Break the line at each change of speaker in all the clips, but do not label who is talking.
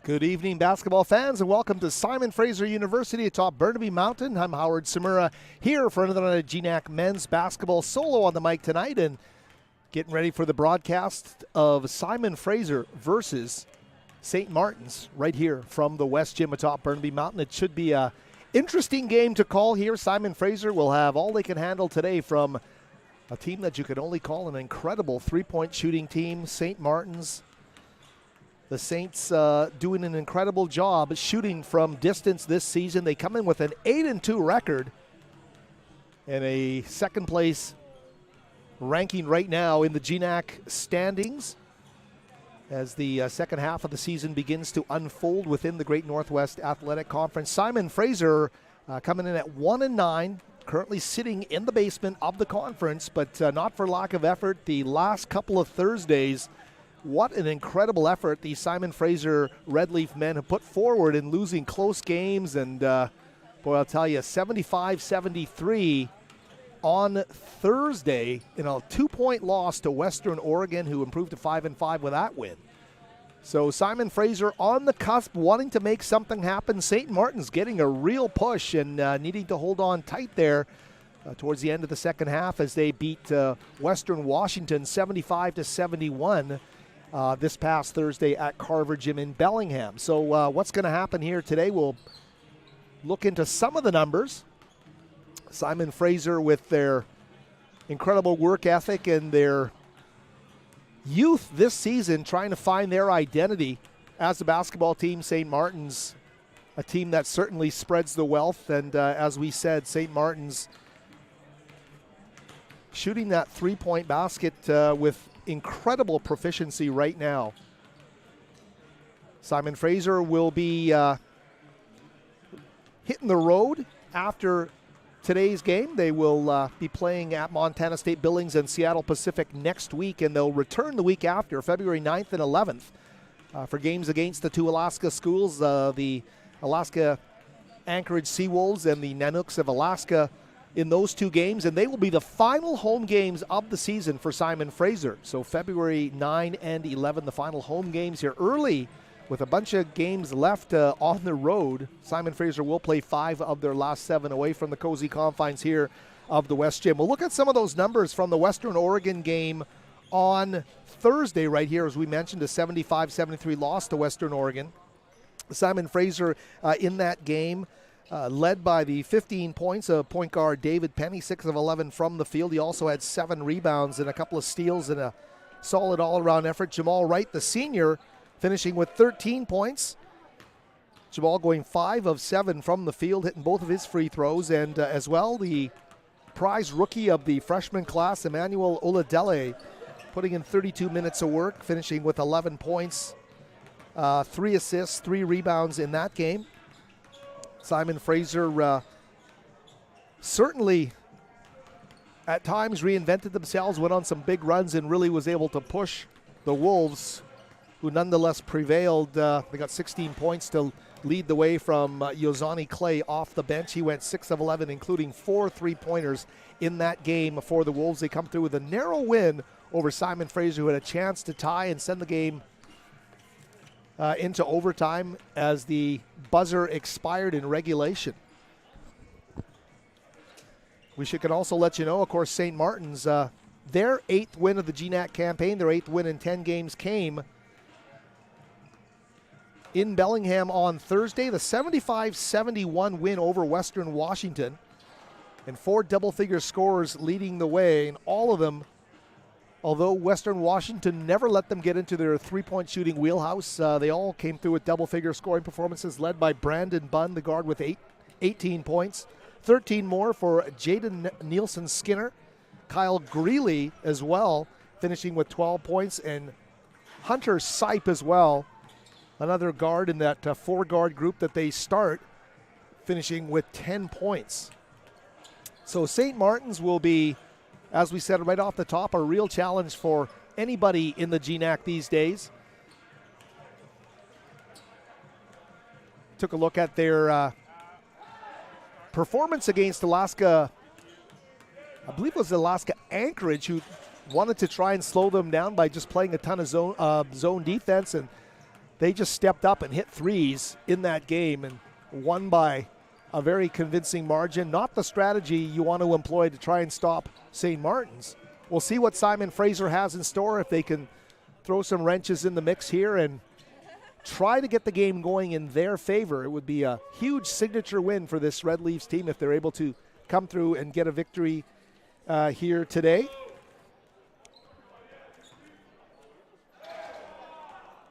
Good evening, basketball fans, and welcome to Simon Fraser University atop Burnaby Mountain. I'm Howard Samura here for another night of GNAC men's basketball solo on the mic tonight, and getting ready for the broadcast of Simon Fraser versus St. Martin's right here from the West Gym atop Burnaby Mountain. It should be an interesting game to call here. Simon Fraser will have all they can handle today from a team that you could only call an incredible three-point shooting team, St. Martin's. The Saints doing an incredible job shooting from distance this season. They come in with an 8-2 record and a second place ranking right now in the GNAC standings as the second half of the season begins to unfold within the Great Northwest Athletic Conference. Simon Fraser coming in at 1-9, currently sitting in the basement of the conference, but not for lack of effort. The last couple of Thursdays, what an incredible effort the Simon Fraser Red Leaf men have put forward in losing close games. And, boy, I'll tell you, 75-73 on Thursday in a 2-point loss to Western Oregon, who improved to 5-5 with that win. So Simon Fraser on the cusp, wanting to make something happen. St. Martin's getting a real push and needing to hold on tight there towards the end of the second half as they beat Western Washington 75-71. This past Thursday at Carver Gym in Bellingham. So what's going to happen here today? We'll look into some of the numbers. Simon Fraser, with their incredible work ethic and their youth this season, trying to find their identity as a basketball team. St. Martin's, a team that certainly spreads the wealth. And as we said, St. Martin's shooting that three-point basket with incredible proficiency right now. Simon Fraser will be hitting the road after today's game. They will be playing at Montana State Billings and Seattle Pacific next week, and they'll return the week after, February 9th and 11th, for games against the two Alaska schools, the Alaska Anchorage Seawolves and the Nanooks of Alaska, in those two games, and they will be the final home games of the season for Simon Fraser. So February 9 and 11, the final home games here early with a bunch of games left on the road. Simon Fraser will play 5 of their last 7 away from the cozy confines here of the West Gym. We'll look at some of those numbers from the Western Oregon game on Thursday right here. As we mentioned, a 75-73 loss to Western Oregon. Simon Fraser in that game led by the 15 points of point guard David Penny, 6 of 11 from the field. He also had 7 rebounds and a couple of steals and a solid all-around effort. Jamal Wright, the senior, finishing with 13 points. Jamal going 5 of 7 from the field, hitting both of his free throws. And as well, the prize rookie of the freshman class, Emmanuel Oladele, putting in 32 minutes of work, finishing with 11 points, 3 assists, 3 rebounds in that game. Simon Fraser certainly at times reinvented themselves, went on some big runs, and really was able to push the Wolves, who nonetheless prevailed. They got 16 points to lead the way from Yozani Clay off the bench. He went 6 of 11, including 4 3-pointers in that game for the Wolves. They come through with a narrow win over Simon Fraser, who had a chance to tie and send the game into overtime as the buzzer expired in regulation. We can also let you know, of course, St. Martin's, their 8th win of the GNAC campaign, their 8th win in 10 games came in Bellingham on Thursday. The 75-71 win over Western Washington, and 4 double-figure scorers leading the way, and all of them, although Western Washington never let them get into their three-point shooting wheelhouse, they all came through with double-figure scoring performances, led by Brandon Bunn, the guard, with 18 points. 13 more for Jaden Nielsen-Skinner. Kyle Greeley as well, finishing with 12 points. And Hunter Sipe as well, another guard in that 4-guard group that they start, finishing with 10 points. So St. Martin's will be, as we said right off the top, a real challenge for anybody in the GNAC these days. Took a look at their performance against Alaska. I believe it was Alaska Anchorage, who wanted to try and slow them down by just playing a ton of zone defense, and they just stepped up and hit threes in that game and won by a very convincing margin. Not the strategy you want to employ to try and stop St. Martin's. We'll see what Simon Fraser has in store, if they can throw some wrenches in the mix here and try to get the game going in their favor. It would be a huge signature win for this Red Leafs team if they're able to come through and get a victory here today.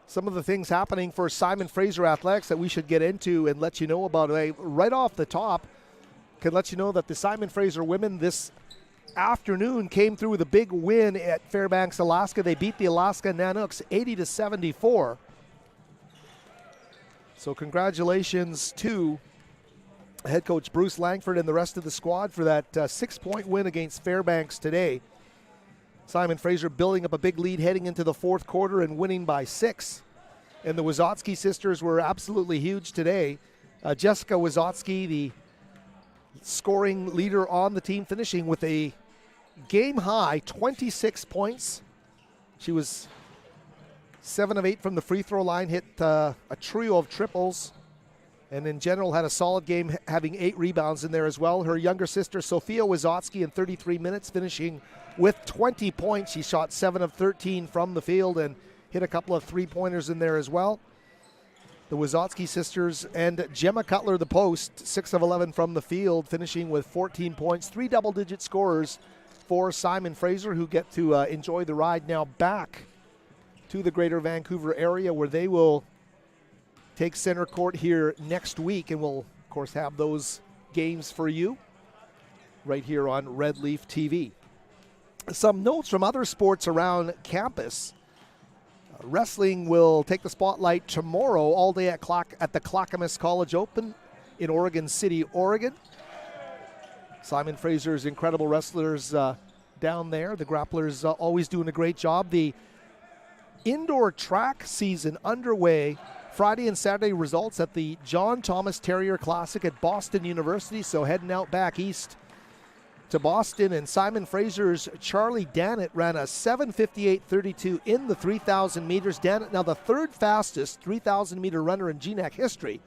Some of the things happening for Simon Fraser Athletics that we should get into and let you know about. Right off the top, can let you know that the Simon Fraser women this afternoon came through with a big win at Fairbanks, Alaska. They beat the Alaska Nanooks 80-74. So congratulations to head coach Bruce Langford and the rest of the squad for that 6-point win against Fairbanks today. Simon Fraser building up a big lead heading into the fourth quarter and winning by 6. And the Wysocki sisters were absolutely huge today. Jessica Wysocki, the scoring leader on the team, finishing with a game-high 26 points. She was 7 of 8 from the free throw line, hit a trio of triples, and in general had a solid game, having 8 rebounds in there as well. Her younger sister, Sophia Wysocki, in 33 minutes, finishing with 20 points. She shot 7 of 13 from the field and hit a couple of three-pointers in there as well. The Wysocki sisters and Gemma Cutler, the post, 6 of 11 from the field, finishing with 14 points. 3 double-digit scorers for Simon Fraser, who get to enjoy the ride now back to the Greater Vancouver area, where they will take center court here next week, and we'll, of course, have those games for you right here on Red Leaf TV. Some notes from other sports around campus. Wrestling will take the spotlight tomorrow all day at the Clackamas College Open in Oregon City, Oregon. Simon Fraser's incredible wrestlers down there. The grapplers always doing a great job. The indoor track season underway. Friday and Saturday results at the John Thomas Terrier Classic at Boston University. So heading out back east to Boston, and Simon Fraser's Charlie Dannett ran a 7:58.32 in the 3,000 meters. Dannett now the third fastest 3,000 meter runner in GNAC history.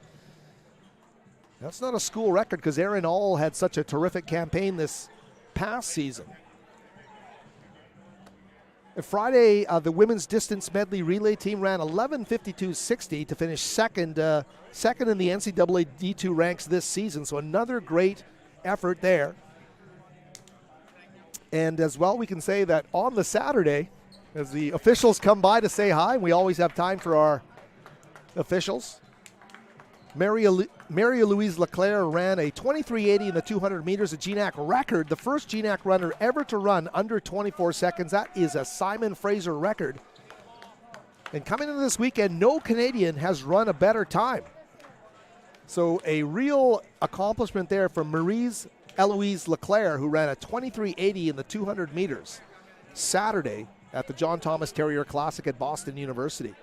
That's not a school record because Aaron All had such a terrific campaign this past season. Friday, the women's distance medley relay team ran 11:52.60 to finish second in the NCAA D2 ranks this season. So another great effort there. And as well, we can say that on the Saturday, as the officials come by to say hi, we always have time for our officials. Marie-Louise Leclerc ran a 23.80 in the 200 meters, a GNAC record, the first GNAC runner ever to run under 24 seconds. That is a Simon Fraser record. And coming into this weekend, no Canadian has run a better time. So a real accomplishment there for Marie-Louise Leclerc, who ran a 23.80 in the 200 meters Saturday at the John Thomas Terrier Classic at Boston University.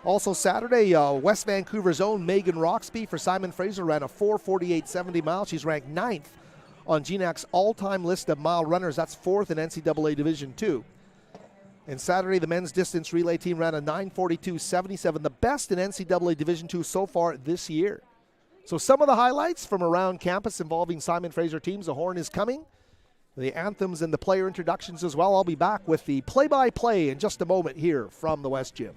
Also Saturday, West Vancouver's own Megan Roxby for Simon Fraser ran a 4:48.70 mile. She's ranked 9th on GNAC's all-time list of mile runners. That's 4th in NCAA Division II. And Saturday, the men's distance relay team ran a 9:42.77, the best in NCAA Division II so far this year. So some of the highlights from around campus involving Simon Fraser teams. The horn is coming. The anthems and the player introductions as well. I'll be back with the play-by-play in just a moment here from the West Gym.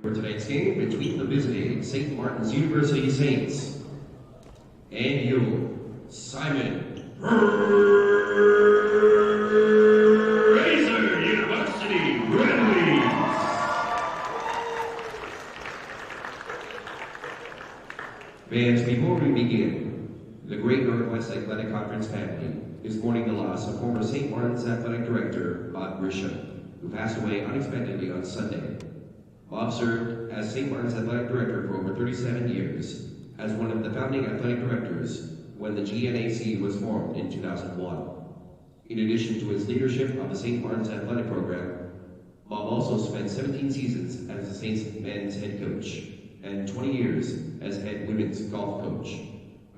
For tonight's game between the visiting St. Martin's University Saints and your Simon Fraser University Red Leafs. Fans, before we begin, the Great Northwest Athletic Conference family is mourning the loss of former St. Martin's Athletic Director Bob Grisham, who passed away unexpectedly on Sunday. Bob served as St. Martin's Athletic Director for over 37 years, as one of the founding athletic directors when the GNAC was formed in 2001. In addition to his leadership of the St. Martin's Athletic Program, Bob also spent 17 seasons as the Saints men's head coach and 20 years as head women's golf coach.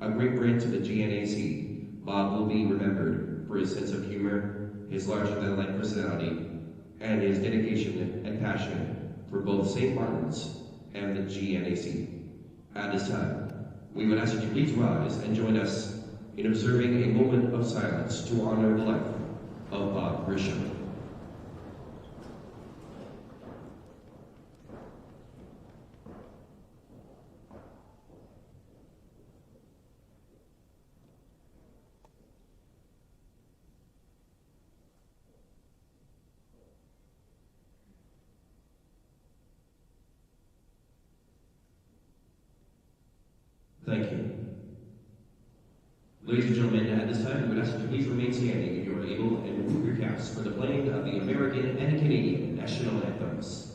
A great friend to the GNAC, Bob will be remembered for for his sense of humor, his larger-than-life personality, and his dedication and passion for both St. Martin's and the GNAC. At this time, we would ask that you please rise and join us in observing a moment of silence to honor the life of Bob Grisham. Thank you. Ladies and gentlemen, at this time, we would ask that you please remain standing if you are able and remove your caps for the playing of the American and Canadian national anthems.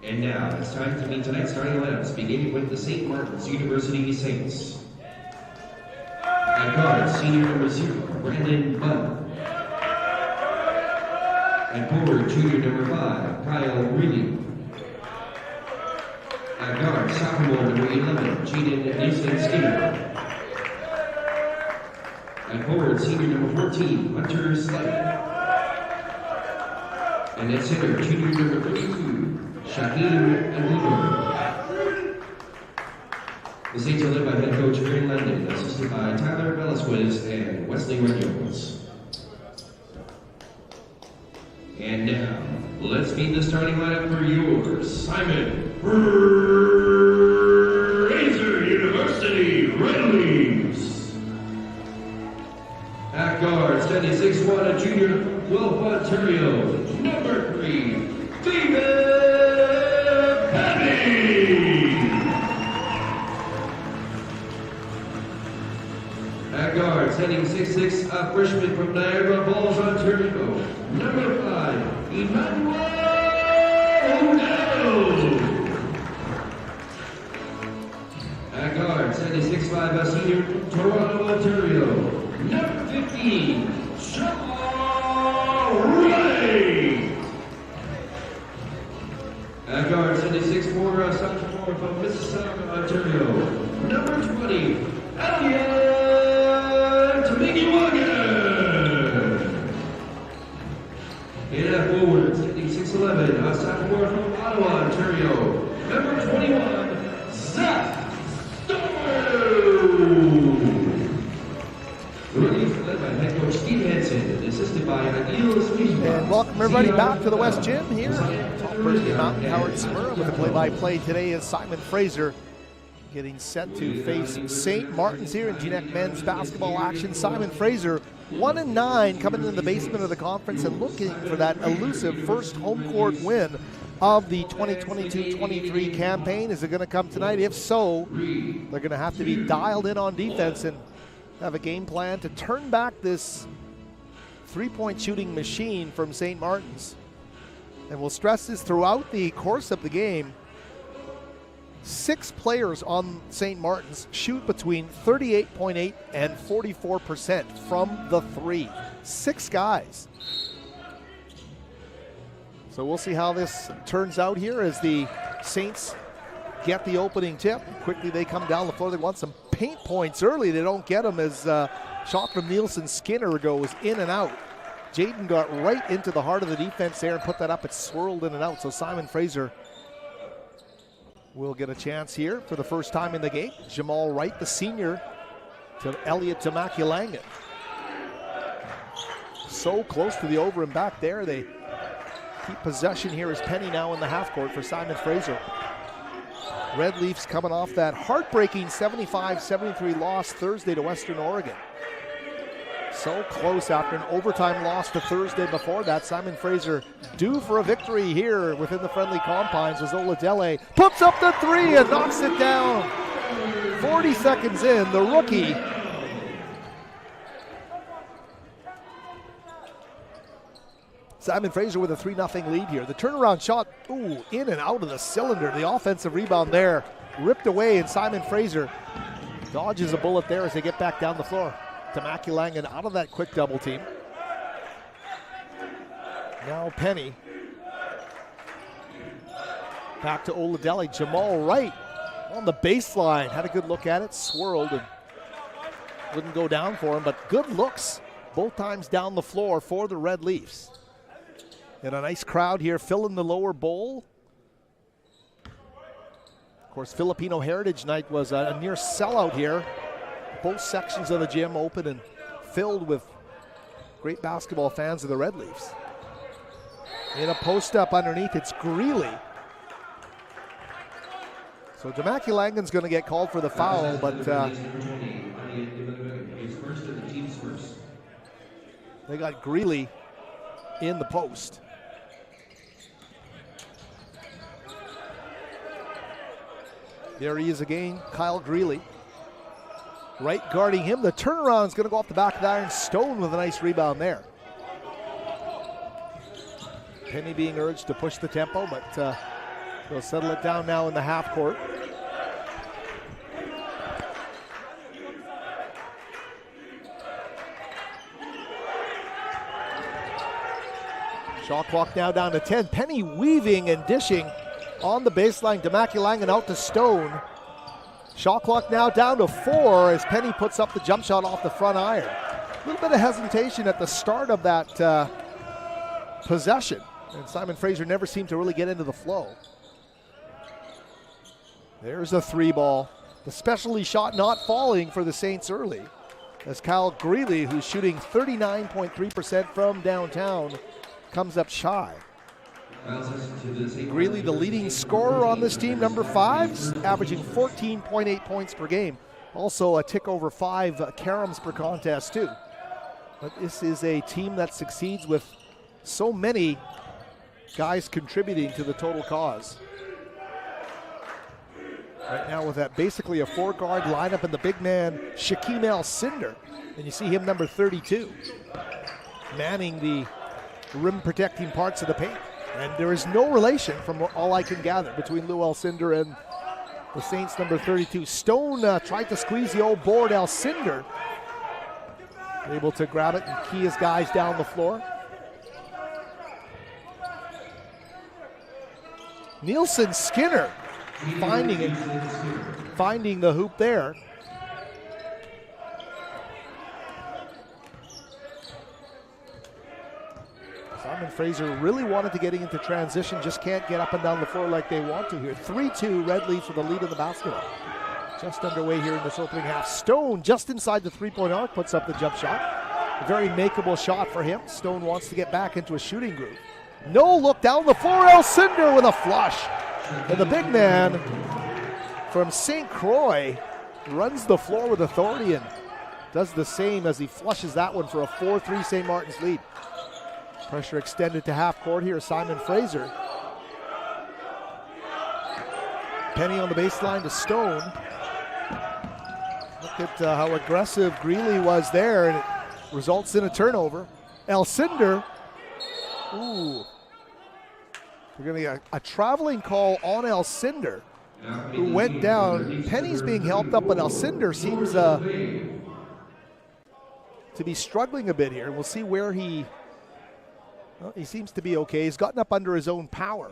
And now, it's time to meet tonight's starting lineups, beginning with the St. Martin's University Saints. At guard, senior number 0, Brandon Bunn. At forward, junior number 5, Kyle Reilly. At guard, sophomore number 11, Jaden Newson Skinner. At forward, senior number 14, Hunter Slade. And at center, junior number 32, Shaheem Aguilar. The Saints are led by head coach Aaron London, assisted by Tyler Velasquez and Wesley Reynolds. And now, let's meet the starting lineup for your Simon Fraser University Red Wings. At guard, standing 6'1", a junior, Guelph, Ontario, number 3, David. At guard, standing 6'6", a freshman from Niagara Falls, Ontario, number 5, Emmanuel O'Donnell. have a senior from Toronto, Ontario, number 15, Shaw Ray. At guard 76 for sophomore from Mississauga, Ontario, number 20, Elliot Tamigiwagan. And at forward, standing 6'11", sophomore from Ottawa, Ontario, number 21, Zach Stone. The release led by head coach Steve Hansen and assisted by Adil Smith.
And welcome everybody back to the West Gym here. Top Burnaby Mountain, Howard Samura with the play-by-play today is Simon Fraser getting set to face St. Martin's here in GNAC men's basketball action. Simon Fraser 1-9 coming into the basement of the conference and looking for that elusive first home court win of the 2022-23 campaign. Is it going to come tonight? If so, they're going to have to be dialed in on defense and have a game plan to turn back this three-point shooting machine from St. Martin's. And we'll stress this throughout the course of the game. 6 players on St. Martin's shoot between 38.8 and 44% from the three. 6 guys. So we'll see how this turns out here as the Saints get the opening tip. Quickly they come down the floor. They want some paint points early. They don't get them as shot from Nielsen Skinner goes in and out. Jaden got right into the heart of the defense there and put that up. It swirled in and out. So Simon Fraser will get a chance here for the first time in the game. Jamal Wright, the senior, to Elliot Tamakilangan. So close to the over and back there. They keep possession here as Penny now in the half court for Simon Fraser. Red Leafs coming off that heartbreaking 75-73 loss Thursday to Western Oregon. So close after an overtime loss the Thursday before that. Simon Fraser due for a victory here within the friendly confines as Oladele puts up the three and knocks it down. 40 seconds in, the rookie Simon Fraser with a 3-0 lead here. The turnaround shot, in and out of the cylinder. The offensive rebound there, ripped away, and Simon Fraser dodges a bullet there as they get back down the floor. Tamakilangan out of that quick double team. Now Penny. Back to Oladele. Jamal Wright on the baseline. Had a good look at it, swirled and wouldn't go down for him, but good looks both times down the floor for the Red Leafs. And a nice crowd here filling the lower bowl. Of course, Filipino Heritage Night was a near sellout here. Both sections of the gym open and filled with great basketball fans of the Red Leafs. In a post up underneath, it's Greeley. So Tamakilangan's going to get called for the foul, but they got Greeley in the post. There he is again, Kyle Greeley. Right guarding him. The turnaround is going to go off the back of the iron. Stone with a nice rebound there. Penny being urged to push the tempo, but they'll settle it down now in the half court. Shot clock now down to 10. Penny weaving and dishing on the baseline. Tamakilangan out to Stone. Shot clock now down to 4 as Penny puts up the jump shot off the front iron. A little bit of hesitation at the start of that possession. And Simon Fraser never seemed to really get into the flow. There's a 3 ball. The specialty shot not falling for the Saints early. As Kyle Greeley, who's shooting 39.3% from downtown, comes up shy. Greeley, the leading scorer on this team, number 5, averaging 14.8 points per game. Also a tick over 5 caroms per contest too. But this is a team that succeeds with so many guys contributing to the total cause. Right now with that basically a 4-guard lineup and the big man Shaquem El-Cinder. And you see him number 32, manning the rim protecting parts of the paint. And there is no relation, from all I can gather, between Lou El-Cinder and The Saints number 32. Stone tried to squeeze the old board. Alcindor able to grab it and key his guys down the floor. Nielsen Skinner finding the hoop there. Simon Fraser really wanted to get into transition, just can't get up and down the floor like they want to here. 3-2, Red Leafs with the lead in the basketball. Just underway here in this opening half. Stone just inside the three-point arc puts up the jump shot. A very makeable shot for him. Stone wants to get back into a shooting groove. No look down the floor, Alcindor with a flush. And the big man from St. Croix runs the floor with authority and does the same as he flushes that one for a 4-3 St. Martin's lead. Pressure extended to half court here, Simon Fraser. Penny on the baseline to Stone. Look at how aggressive Greeley was there, and it results in a turnover. Alcindor, ooh. We're going to get a traveling call on Alcindor, who went down. Penny's being helped up, but Alcindor seems to be struggling a bit here. We'll see where he seems to be okay. He's gotten up under his own power.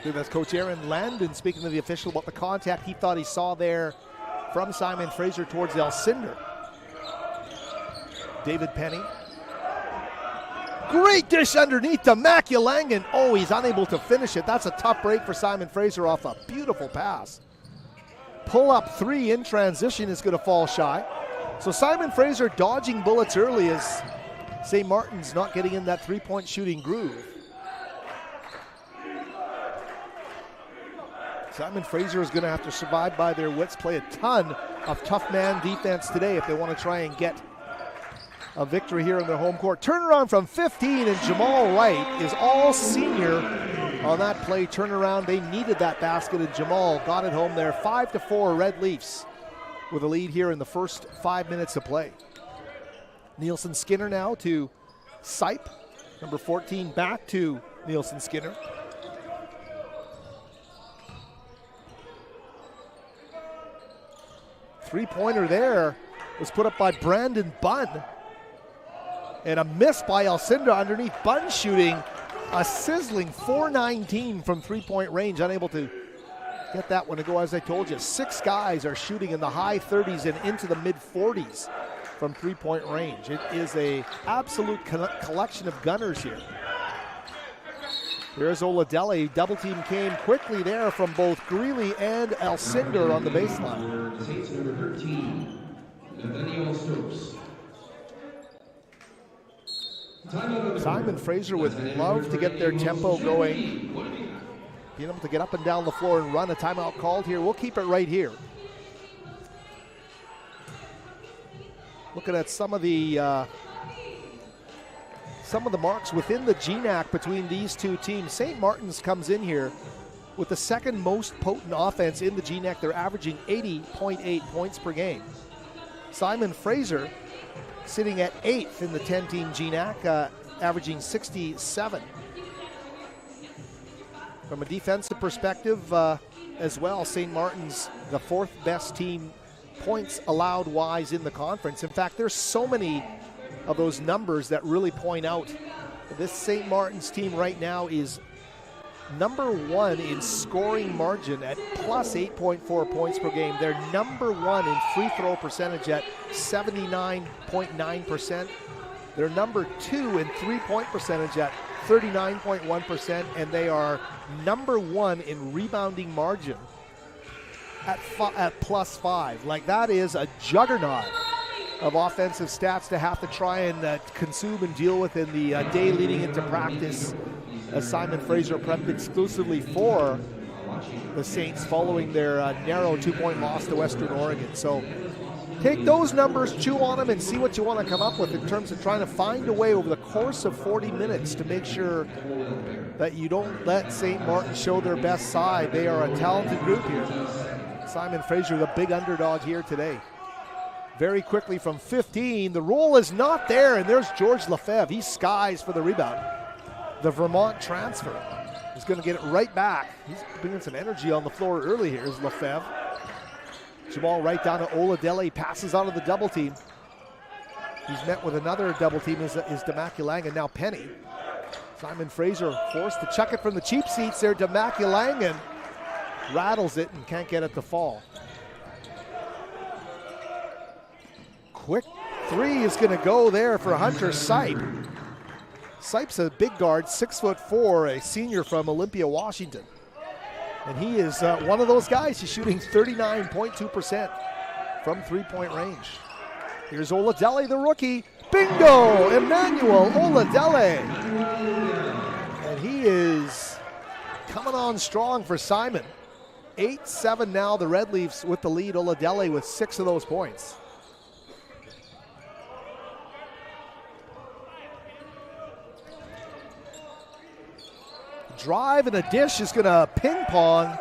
That's Coach Aaron Landon speaking to the official about the contact he thought he saw there from Simon Fraser towards Alcindor. David Penny. Great dish underneath to Maculangan. Oh, he's unable to finish it. That's a tough break for Simon Fraser off a beautiful pass. Pull-up three in transition is going to fall shy. So Simon Fraser dodging bullets early as St. Martin's not getting in that three-point shooting groove. Simon Fraser is going to have to survive by their wits, play a ton of tough man defense today if they want to try and get a victory here in their home court. Turnaround from 15, and Jamal Wright is all senior on that play turnaround. They needed that basket, and Jamal got it home there. 5-4 Red Leafs with a lead here in the first 5 minutes of play. Nielsen Skinner now to Sipe. Number 14 back to Nielsen Skinner. Three-pointer there was put up by Brandon Bunn. And a miss by Alcindor underneath. Bunn shooting a sizzling 4-19 from three-point range. Unable to get that one to go. As I told you, 6 guys are shooting in the high 30s and into the mid-40s from three-point range. It is a absolute collection of gunners here. Here's Oladelli. Double team came quickly there from both Greeley and Alcindor on the baseline. Simon Fraser would love to get their tempo going. Being able to get up and down the floor and run. A timeout called here. We'll keep it right here. Looking at some of the marks within the GNAC between these two teams. St. Martin's comes in here with the second most potent offense in the GNAC. They're averaging 80.8 points per game. Simon Fraser sitting at 8th in the 10-team GNAC, averaging 67. From a defensive perspective as well, St. Martin's the 4th best team points allowed wise in the conference. In fact, there's so many of those numbers that really point out this St. Martin's team right now is number 1 in scoring margin at plus 8.4 points per game. They're number 1 in free throw percentage at 79.9%. They're number 2 in three-point percentage at 39.1%, and they are number 1 in rebounding margin at plus 5. Like, that is a juggernaut of offensive stats to have to try and consume and deal with in the day leading into practice, as Simon Fraser prepped exclusively for the Saints following their narrow 2-point loss to Western Oregon. So take those numbers, chew on them, and see what you want to come up with in terms of trying to find a way over the course of 40 minutes to make sure that you don't let St. Martin show their best side. They are a talented group here. Simon Fraser, the big underdog here today. very quickly from 15. The roll is not there, and there's George Lefebvre. He skies for the rebound. The Vermont transfer is going to get it right back. He's bringing some energy on the floor early here is Lefebvre. Jamal right down to Oladele, passes out of the double team. He's met with another double team is Demakulang, and now Penny. Simon Fraser forced to chuck it from the cheap seats there. Demakulang rattles it and can't get it to fall. Quick three is going to go there for Hunter Sipe. Sipe's a big guard, 6'4", a senior from Olympia, Washington. And he is one of those guys. He's shooting 39.2% from three-point range. Here's Oladele, the rookie. Bingo! Emmanuel Oladele. And he is coming on strong for Simon. 8-7 now, the Red Leafs with the lead. Oladele with 6 of those points. Drive and a dish is going to ping pong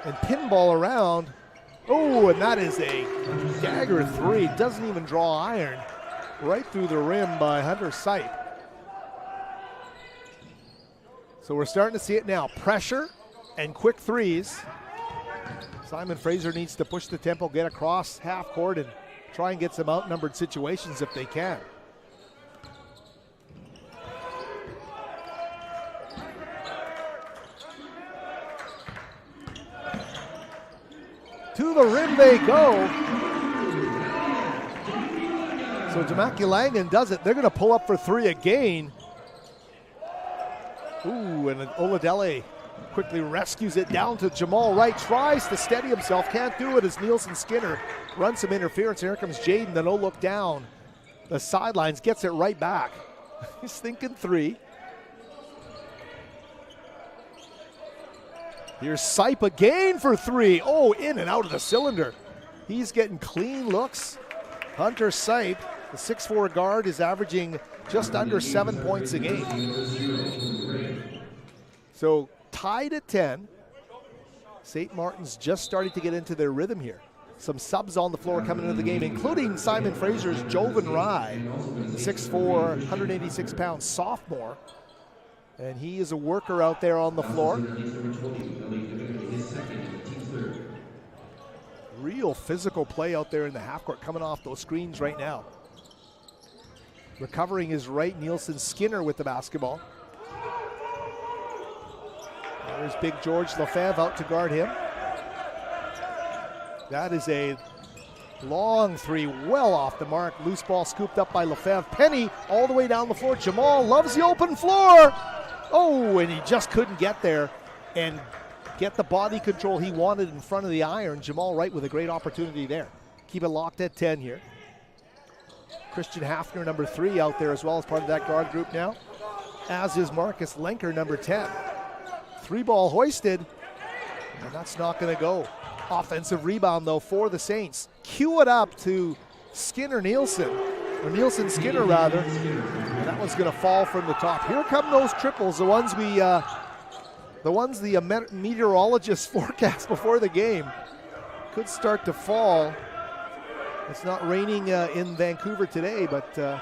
and pinball around. Oh, and that is a dagger three. Doesn't even draw iron. Right through the rim by Hunter Sipe. So we're starting to see it now. Pressure and quick threes. Simon Fraser needs to push the tempo, get across half court, and try and get some outnumbered situations if they can. To the rim they go. So Demakulang does it. They're going to pull up for three again. Ooh, and Oladele quickly rescues it down to Jamal Wright. Tries to steady himself. Can't do it as Nielsen Skinner runs some interference. Here comes Jaden. The no look down the sidelines. Gets it right back. He's thinking three. Here's Sipe again for three. Oh, in and out of the cylinder. He's getting clean looks. Hunter Sipe, the 6'4" guard, is averaging just under 7 points a game. So tied at 10. St. Martin's just starting to get into their rhythm here. Some subs on the floor coming into the game, including Simon Fraser's Jovan Rai, 6'4", 186-pound sophomore. And he is a worker out there on the floor. Real physical play out there in the half court, coming off those screens right now. Recovering is right, Nielsen Skinner with the basketball. There's big George Lefebvre out to guard him. That is a long three, well off the mark. Loose ball scooped up by Lefebvre. Penny all the way down the floor. Jamal loves the open floor. Oh, and he just couldn't get there and get the body control he wanted in front of the iron. Jamal Wright with a great opportunity there. Keep it locked at 10 here. Christian Hafner, number 3, out there as well as part of that guard group now, as is Marcus Lenker, number 10. 3-ball hoisted, and that's not going to go. Offensive rebound, though, for the Saints. Cue it up to Nielsen Skinner, rather. And that one's going to fall from the top. Here come those triples, the ones the meteorologists forecast before the game. Could start to fall. It's not raining in Vancouver today, but it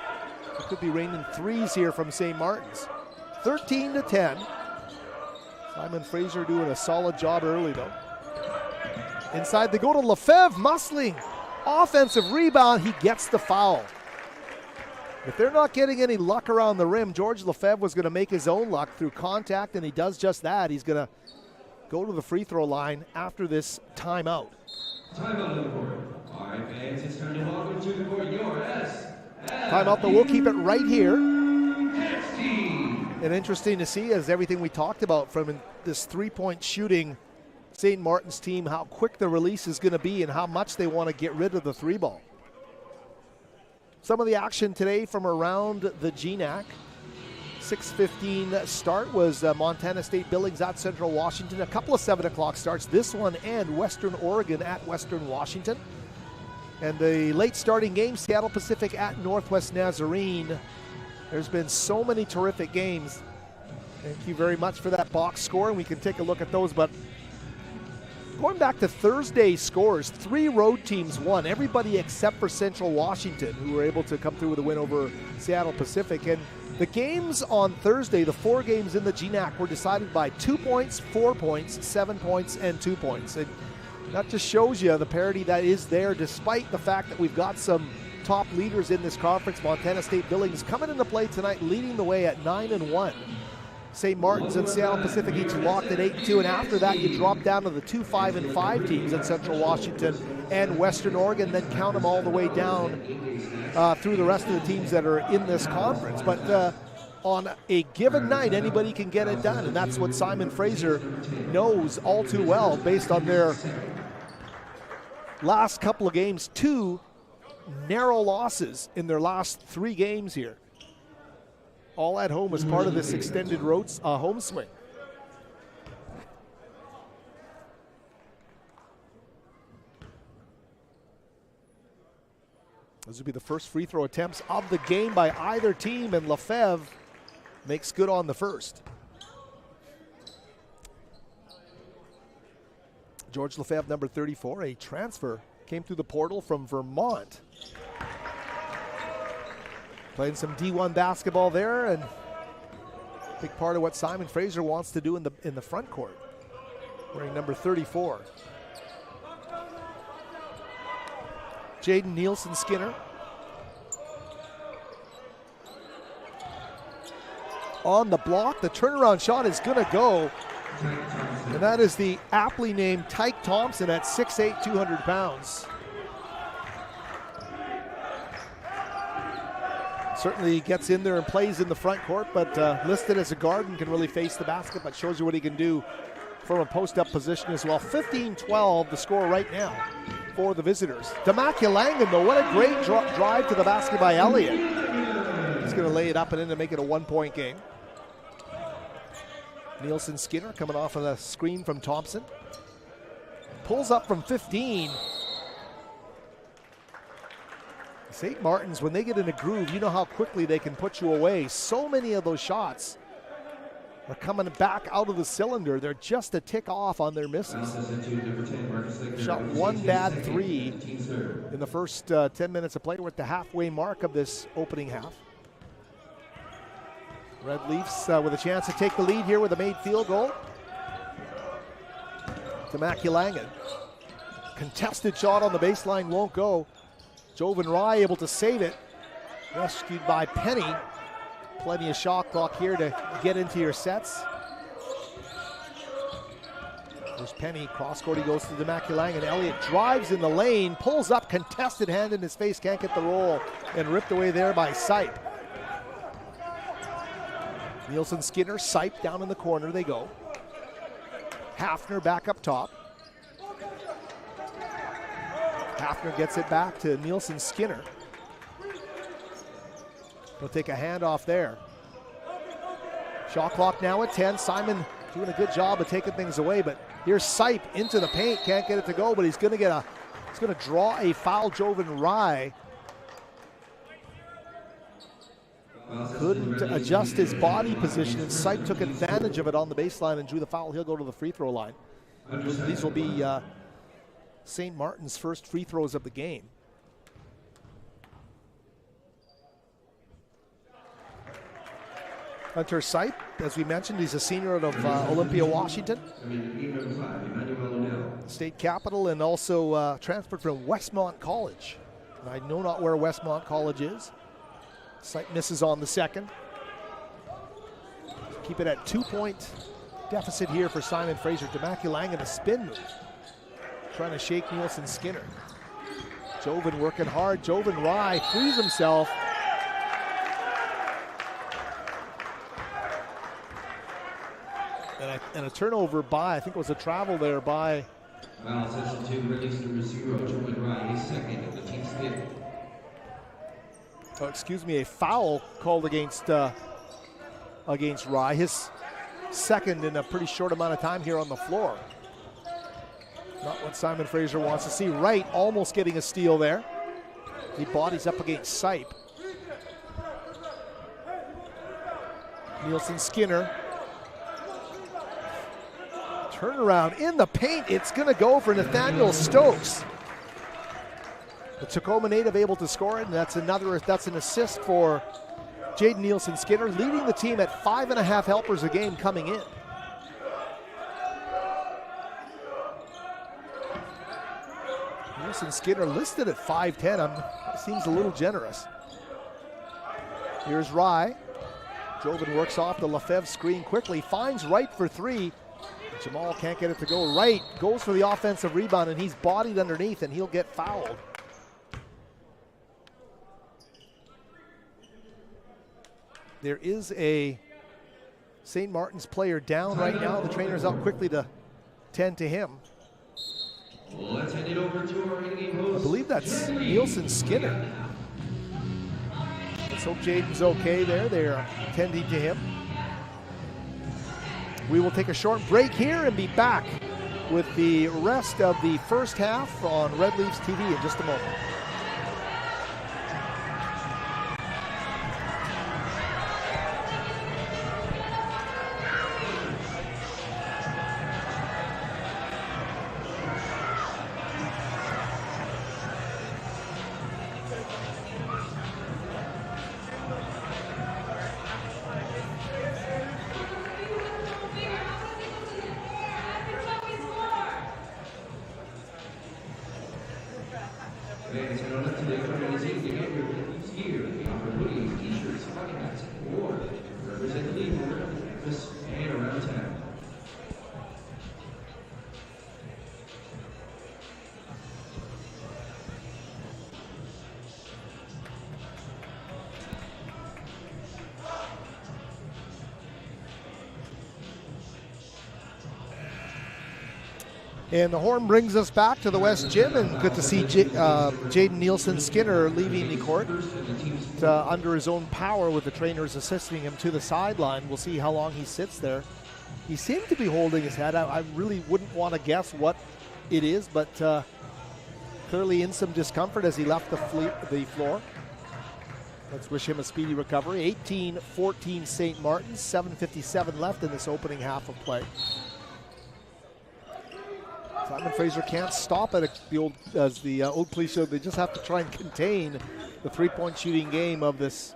could be raining threes here from St. Martin's. 13-10. Simon Fraser doing a solid job early, though. Inside they go to Lefebvre, muscling. Offensive rebound, he gets the foul. If they're not getting any luck around the rim, George Lefebvre was going to make his own luck through contact, and he does just that. He's going to go to the free throw line after this timeout.
Timeout on the court. All right, fans, it's time to welcome to the court your
Timeout, but we'll keep it right here. And interesting to see, as everything we talked about from this three-point shooting St. Martin's team, how quick the release is going to be and how much they want to get rid of the 3-ball. Some of the action today from around the GNAC. 6:15 start was Montana State Billings at Central Washington. A couple of 7 o'clock starts, this one and Western Oregon at Western Washington. And the late starting game, Seattle Pacific at Northwest Nazarene. There's been so many terrific games. Thank you very much for that box score, and we can take a look at those. But Going back to Thursday's scores, 3 road teams won. Everybody except for Central Washington, who were able to come through with a win over Seattle Pacific. And the games on Thursday, the 4 games in the GNAC, were decided by 2 points, 4 points, 7 points, and 2 points. And that just shows you the parity that is there, despite the fact that we've got some top leaders in this conference. Montana State Billings coming into play tonight, leading the way at 9-1. St. Martin's and Seattle Pacific each locked at 8-2, and after that you drop down to the 2-5-5 teams in Central Washington and Western Oregon, then count them all the way down through the rest of the teams that are in this conference. But on a given night, anybody can get it done, and that's what Simon Fraser knows all too well based on their last couple of games. 2 narrow losses in their last 3 games here, all at home as part of this extended road home swing. This will be the first free throw attempts of the game by either team, and Lefebvre makes good on the first. George Lefebvre, number 34, a transfer, came through the portal from Vermont. Playing some D1 basketball there, and big part of what Simon Fraser wants to do in the front court. Wearing number 34. Jaden Nielsen Skinner on the block. The turnaround shot is going to go, and that is the aptly named Tyke Thompson at 6'8", 200 pounds. Certainly gets in there and plays in the front court, but listed as a guard and can really face the basket, but shows you what he can do from a post-up position as well. 15-12 the score right now for the visitors. Demakilangan, though, what a great drive to the basket by Elliott. He's going to lay it up and in to make it a 1-point game. Nielsen Skinner coming off of a screen from Thompson. Pulls up from 15. St. Martin's, when they get in a groove, you know how quickly they can put you away. So many of those shots are coming back out of the cylinder. They're just a tick off on their misses. Shot 1 bad 3 in the first 10 minutes of play. We're at the halfway mark of this opening half. Red Leafs with a chance to take the lead here with a made field goal. Demakilangan. Contested shot on the baseline, won't go. Jovan Rye able to save it. Rescued by Penny. Plenty of shot clock here to get into your sets. There's Penny, cross court, he goes to Demakilangan. Elliott drives in the lane, pulls up, contested hand in his face, can't get the roll, and ripped away there by Sipe. Nielsen Skinner, Sipe down in the corner they go. Hafner back up top. Hafner gets it back to Nielsen Skinner. He'll take a handoff there. Shot clock now at 10. Simon doing a good job of taking things away, but here's Sipe into the paint. Can't get it to go, but he's going to draw a foul. Jovan Rye couldn't adjust his body position, and Sipe took advantage of it on the baseline and drew the foul. He'll go to the free throw line. These will be St. Martin's first free throws of the game. Hunter Sipe, as we mentioned, he's a senior out of Olympia, Washington, state capital, and also transferred from Westmont College. And I know not where Westmont College is. Sipe misses on the second. Keep it at 2-point deficit here for Simon Fraser. Demakilangan, a spin move, trying to shake Nielsen Skinner. Jovan working hard. Jovan Rye frees himself. And a turnover by, I think it was a travel there by.
Foul session 2, release number 0, Jovan Rye, his second of the team's fifth.
Oh, excuse me, a foul called against Rye. His second in a pretty short amount of time here on the floor. Not what Simon Fraser wants to see. Wright almost getting a steal there. He bodies up against Sipe. Nielsen Skinner Turnaround in the paint. It's going to go for Nathaniel Stokes. The Tacoma native able to score it, and that's an assist for Jaden Nielsen-Skinner, leading the team at 5.5 helpers a game coming in. Nielsen-Skinner listed at 5'10". Seems a little generous. Here's Rye. Joven works off the Lefebvre screen quickly, finds Wright for three. Jamal can't get it to go. Wright goes for the offensive rebound, and he's bodied underneath, and he'll get fouled. There is a St. Martin's player down right now. The trainer's out quickly to tend to him.
Let's hand it over to our in-game host.
I believe that's Nielsen-Skinner. Let's hope Jaden's okay there. They're tending to him. We will take a short break here and be back with the rest of the first half on Red Leafs TV in just a moment.
Fans, head on up to the organization to get your Leafs gear. They offer hoodies, t-shirts, bucket hats, and more. Represent the Leafs on campus and around town.
And the horn brings us back to the West Gym, and good to see Jaden Nielsen-Skinner leaving the court under his own power with the trainers assisting him to the sideline. We'll see how long he sits there. He seemed to be holding his head. I really wouldn't want to guess what it is, but clearly in some discomfort as he left the floor. Let's wish him a speedy recovery. 18-14 St. Martin's, 7:57 left in this opening half of play. Simon Fraser can't stop it. The old cliche, they just have to try and contain the three-point shooting game of this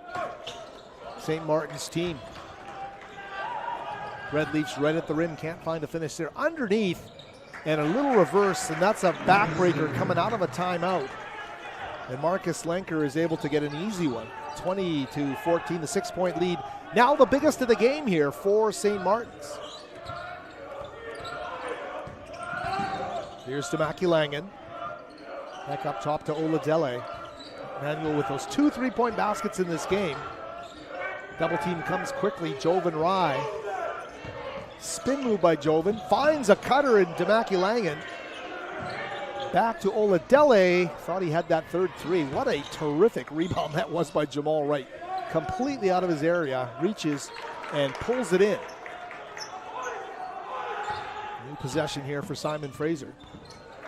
St. Martin's team. Red Leafs right at the rim, can't find a finish there. Underneath, and a little reverse, and that's a backbreaker coming out of a timeout. And Marcus Lenker is able to get an easy one. 20-14, the 6-point lead. Now the biggest of the game here for St. Martin's. Here's to Mackey-Langen. Back up top to Oladele. Manuel with those 2 3-point baskets in this game. Double team comes quickly. Joven Rye. Spin move by Joven. Finds a cutter into Mackey-Langen. Back to Oladele. Thought he had that third three. What a terrific rebound that was by Jamal Wright. Completely out of his area. Reaches and pulls it in. New possession here for Simon Fraser.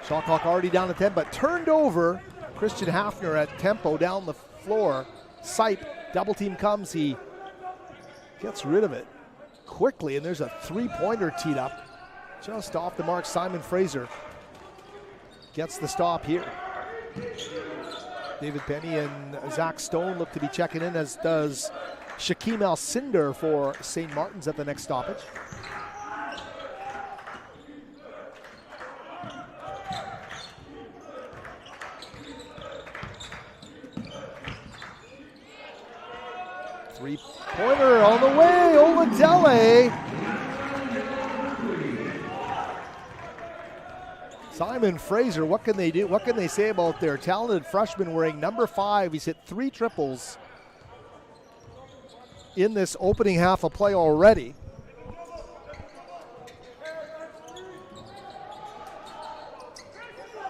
Shot clock already down to 10, but turned over. Christian Hafner at tempo down the floor. Sipe, double team comes. He gets rid of it quickly, and there's a three-pointer teed up just off the mark. Simon Fraser gets the stop here. David Penny and Zach Stone look to be checking in, as does Shaquem Alcindor for St. Martin's at the next stoppage. Three-pointer on the way, Oladele. Simon Fraser, what can they do? What can they say about their talented freshman wearing number 5? He's hit 3 triples in this opening half of play already.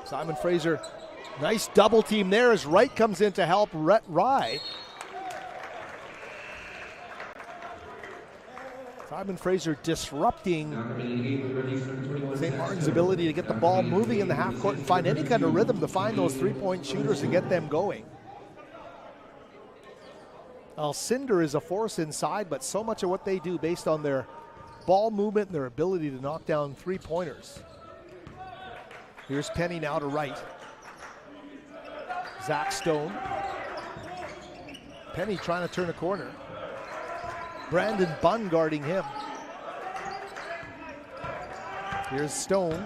Simon Fraser, nice double team there as Wright comes in to help Rye. Simon Fraser disrupting St. Martin's ability to get the ball moving in the half court and find any kind of rhythm to find those three-point shooters and get them going. Alcindor is a force inside, but so much of what they do based on their ball movement and their ability to knock down three-pointers. Here's Penny now to right. Zach Stone. Penny trying to turn a corner. Brandon Bunn guarding him. Here's Stone.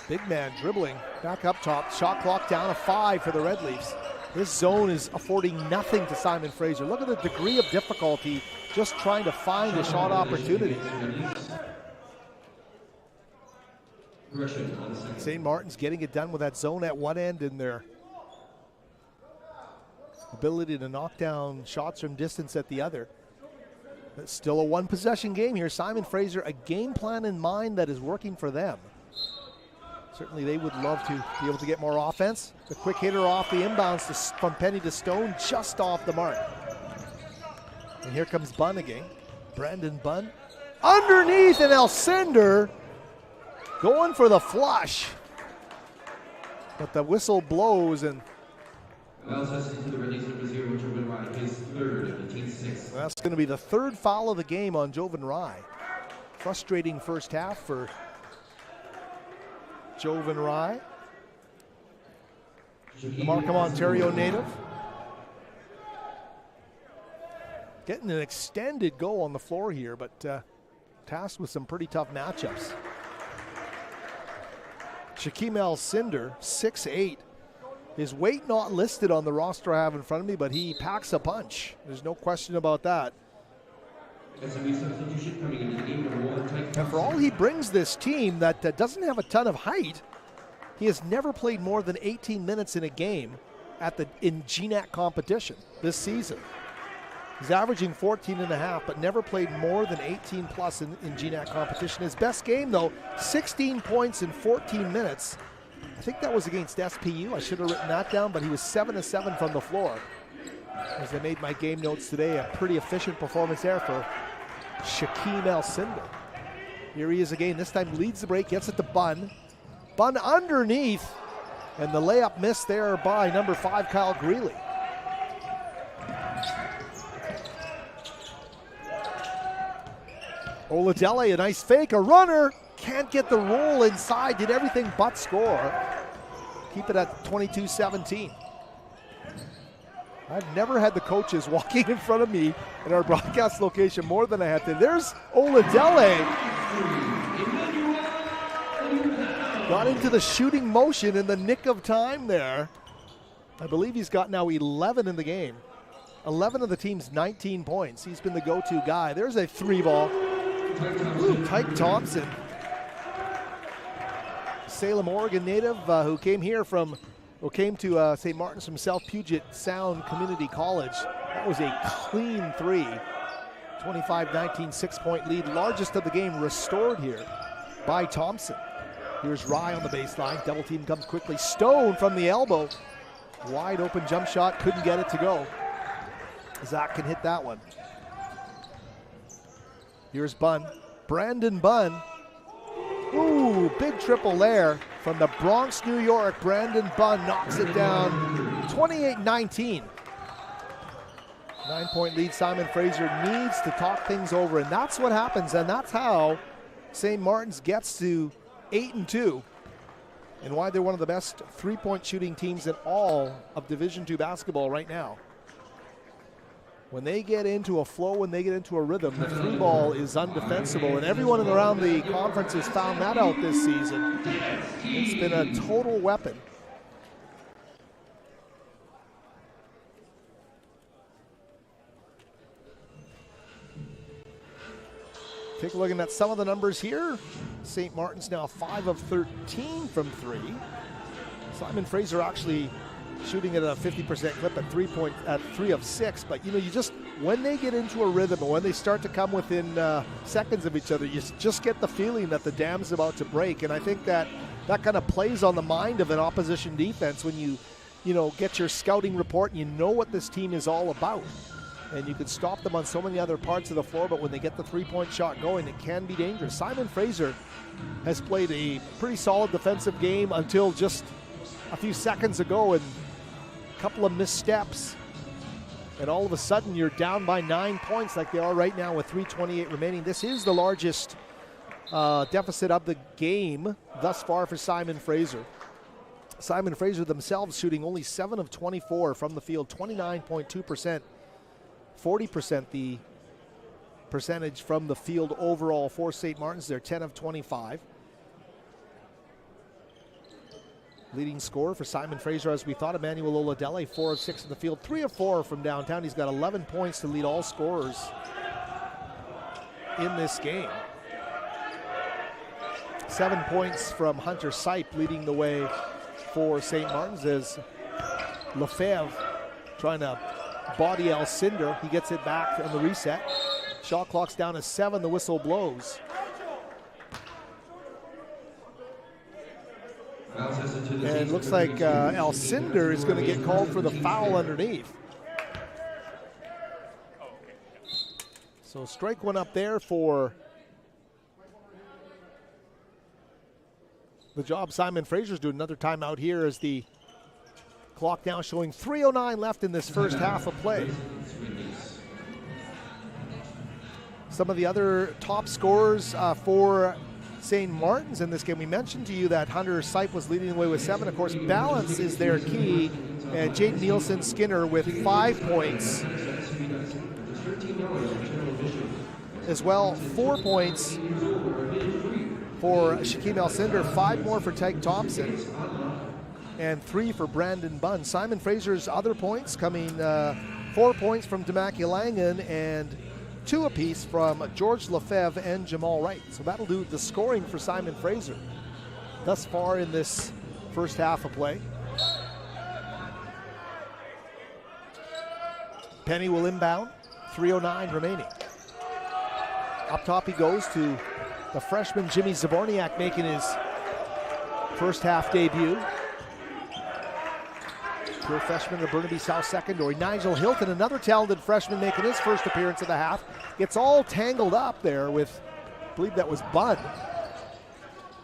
Big man dribbling. Back up top. Shot clock down to 5 for the Red Leafs. This zone is affording nothing to Simon Fraser. Look at the degree of difficulty just trying to find a shot opportunity. St. Martin's getting it done with that zone at one end in their ability to knock down shots from distance at the other. It's still a one-possession game here. Simon Fraser, a game plan in mind that is working for them. Certainly they would love to be able to get more offense. The quick hitter off the inbounds from Penny to Stone, just off the mark. And here comes Bunn again. Brandon Bunn. Underneath, and Alcindor going for the flush. But the whistle blows, and
that's
going to be the third foul of the game on Jovan Rai. Frustrating first half for Jovan Rai, the Markham, Ontario native. Getting an extended go on the floor here, but tasked with some pretty tough matchups. Shaquem Alcindor, 6'8". His weight not listed on the roster I have in front of me, but he packs a punch. There's no question about that. And for all he brings this team that doesn't have a ton of height, he has never played more than 18 minutes in a game in GNAC competition this season. He's averaging 14.5, but never played more than 18 plus in GNAC competition. His best game, though, 16 points in 14 minutes. I think that was against SPU. I should have written that down, but he was 7 of 7 from the floor. As I made my game notes today, a pretty efficient performance there for Shaquem Alcindor. Here he is again. This time leads the break, gets it to Bunn. Bunn underneath, and the layup missed there by number 5, Kyle Greeley. Oladele, a nice fake, a runner. Can't get the roll inside, did everything but score. Keep it at 22-17. I've never had the coaches walking in front of me in our broadcast location more than I have to. There's Oladele. Got into the shooting motion in the nick of time there. I believe he's got now 11 in the game. 11 of the team's 19 points. He's been the go-to guy. There's a 3-ball. Ooh, Tyke Thompson. Salem, Oregon native who came to St. Martin's from South Puget Sound Community College. That was a clean 3. 25-19, 6-point lead. Largest of the game restored here by Thompson. Here's Rye on the baseline. Double team comes quickly. Stone from the elbow. Wide open jump shot. Couldn't get it to go. Zach can hit that one. Here's Bunn. Brandon Bunn. Ooh, big triple there from the Bronx, New York. Brandon Bunn knocks it down. 28-19. 9-point lead. Simon Fraser needs to talk things over, and that's what happens, and that's how St. Martin's gets to 8-2, and why they're one of the best three-point shooting teams in all of Division II basketball right now. When they get into a flow, when they get into a rhythm, the three ball is undefensible, and everyone around the conference has found that out this season. It's been a total weapon. Take a look at some of the numbers here. St. Martin's now 5 of 13 from 3. Simon Fraser actually shooting at a 50% clip at 3 of 6. But you just when they get into a rhythm and when they start to come within seconds of each other, you just get the feeling that the dam's about to break. And I think that kind of plays on the mind of an opposition defense when you get your scouting report and you know what this team is all about. And you can stop them on so many other parts of the floor, but when they get the three-point shot going, it can be dangerous. Simon Fraser has played a pretty solid defensive game until just a few seconds ago, and a couple of missteps. and all of a sudden you're down by 9 points like they are right now with 3:28 remaining. This is the largest deficit of the game thus far for Simon Fraser. Simon Fraser themselves shooting only 7 of 24 from the field, 29.2%, 40% the percentage from the field overall for St. Martin's. They're 10 of 25. Leading scorer for Simon Fraser, as we thought, Emmanuel Oladele, 4 of 6 in the field, 3 of 4 from downtown. He's got 11 points to lead all scorers in this game. 7 points from Hunter Sipe leading the way for St. Martin's as Lefebvre trying to body Alcindor. He gets it back on the reset. Shot clock's down to 7, the whistle blows. And it looks like Alcindor is going to get called for the foul underneath. So strike one up there for the job Simon Fraser's doing. Another timeout here as the clock now showing 3:09 left in this first half of play. Some of the other top scorers for St. Martin's in this game. We mentioned to you that Hunter Sipe was leading the way with 7. Of course, balance is their key. And Jaden Nielsen Skinner with 5 points. As well, 4 points for Shaquem Alcindor, 5 more for Tyke Thompson, and 3 for Brandon Bunn. Simon Fraser's other points coming 4 points from Damaki Langan and 2 apiece from George Lefebvre and Jamal Wright. So that'll do the scoring for Simon Fraser thus far in this first half of play. Penny will inbound, 3:09 remaining. Up top he goes to the freshman Jimmy Zaborniak making his first half debut. Pure freshman of Burnaby South Secondary. Nigel Hilton, another talented freshman making his first appearance of the half. Gets all tangled up there with, I believe that was Bunn.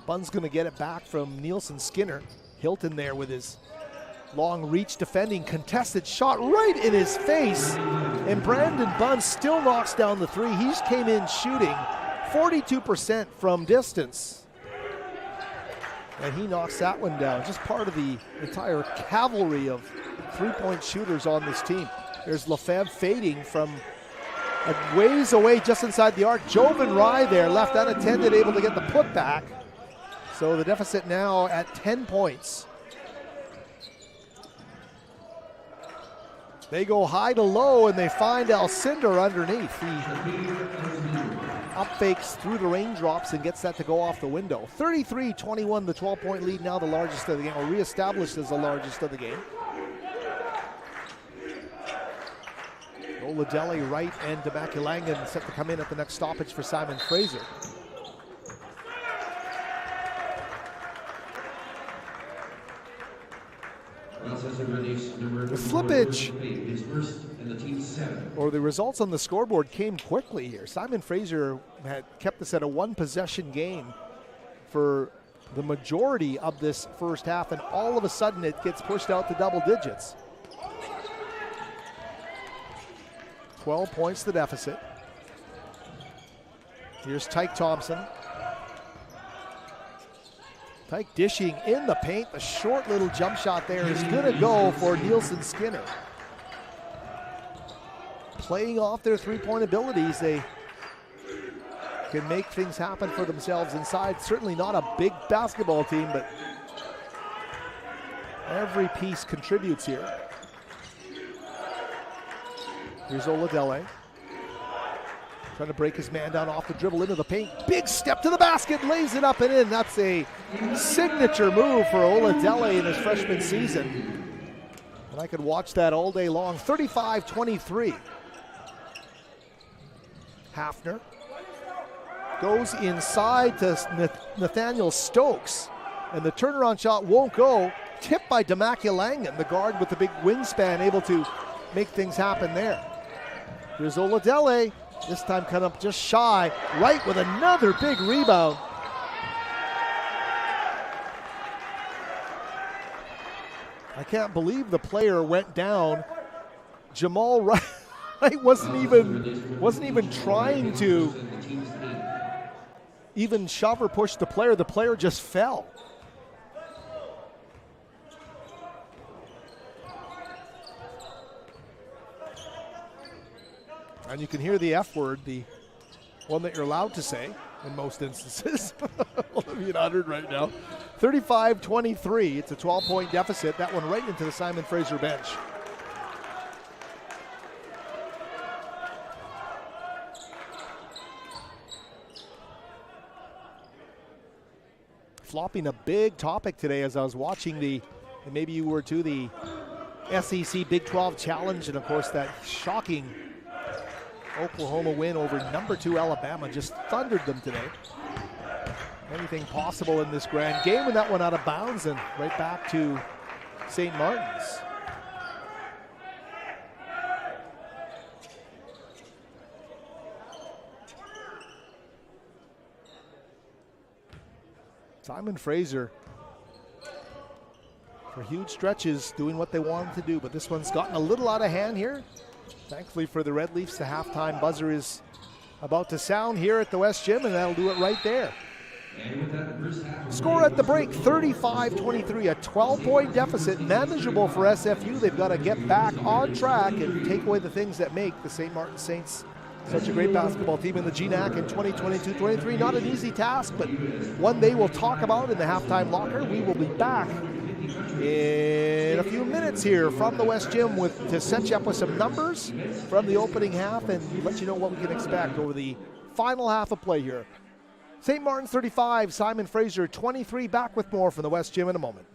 Bunn's gonna get it back from Nielsen Skinner. Hilton there with his long reach defending, contested shot right in his face. And Brandon Bunn still knocks down the 3. He came in shooting 42% from distance. And he knocks that one down. Just part of the entire cavalry of three-point shooters on this team. There's Lefebvre fading from a ways away just inside the arc. Jovan Rye there, left unattended, able to get the putback. So the deficit now at 10 points. They go high to low and they find Alcindor underneath. He up fakes through the raindrops and gets that to go off the window. 33-21, the 12-point lead, now the largest of the game, or reestablished as the largest of the game. Oladele, Wright, and Damaki Langan set to come in at the next stoppage for Simon Fraser. The slippage, or the results on the scoreboard, came quickly here. Simon Fraser had kept this at a one-possession game for the majority of this first half, and all of a sudden it gets pushed out to double digits. 12 points the deficit. Here's Tyke Thompson. Tyke dishing in the paint. The short little jump shot there is going to go for Nielsen Skinner. Playing off their three-point abilities, they can make things happen for themselves inside. Certainly not a big basketball team, but every piece contributes here. Here's Oladele. Trying to break his man down off the dribble into the paint. Big step to the basket, lays it up and in. That's a signature move for Oladele in his freshman season. And I could watch that all day long. 35-23. Hafner goes inside to Nathaniel Stokes. And the turnaround shot won't go. Tipped by Damaki Langan, the guard with the big wingspan, able to make things happen there. Here's Oladele. This time kind of just shy. Wright with another big rebound. I can't believe the player went down Jamal Wright wasn't even trying to even shove or push the player. The player just fell. And you can hear the F word, the one that you're allowed to say in most instances. I'll leave it uttered right now. 35-23. It's a 12-point deficit. That one right into the Simon Fraser bench. Flopping a big topic today as I was watching and maybe you were too, the SEC Big 12 Challenge, and of course that shocking Oklahoma win over number 2 Alabama just thundered them today. Anything possible in this grand game, and that one out of bounds and right back to St. Martin's. Simon Fraser, for huge stretches, doing what they wanted to do, but this one's gotten a little out of hand here. Thankfully for the Red Leafs, the halftime buzzer is about to sound here at the West Gym, and that'll do it right there. Score at the break, 35-23, a 12-point deficit, manageable for SFU. They've got to get back on track and take away the things that make the St. Martin Saints such a great basketball team in the GNAC in 2022-23. Not an easy task, but one they will talk about in the halftime locker. We will be back in a few minutes here from the West Gym to set you up with some numbers from the opening half and let you know what we can expect over the final half of play here. St. Martin's 35, Simon Fraser 23. Back with more from the West Gym in a moment.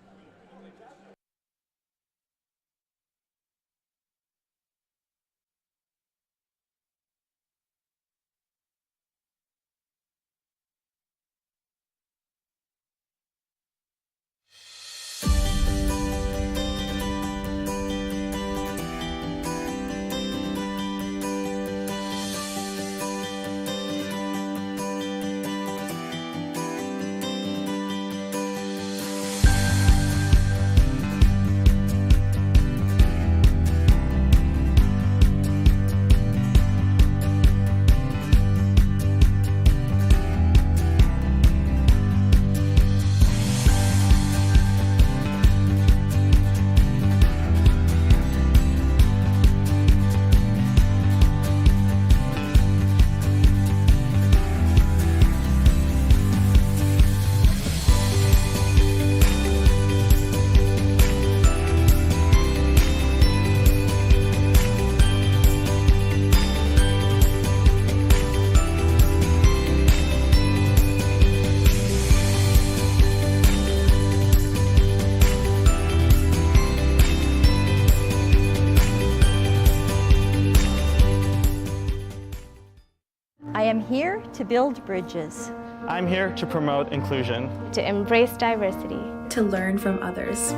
I am here to build bridges,
I'm here to promote inclusion,
to embrace diversity,
to learn from others.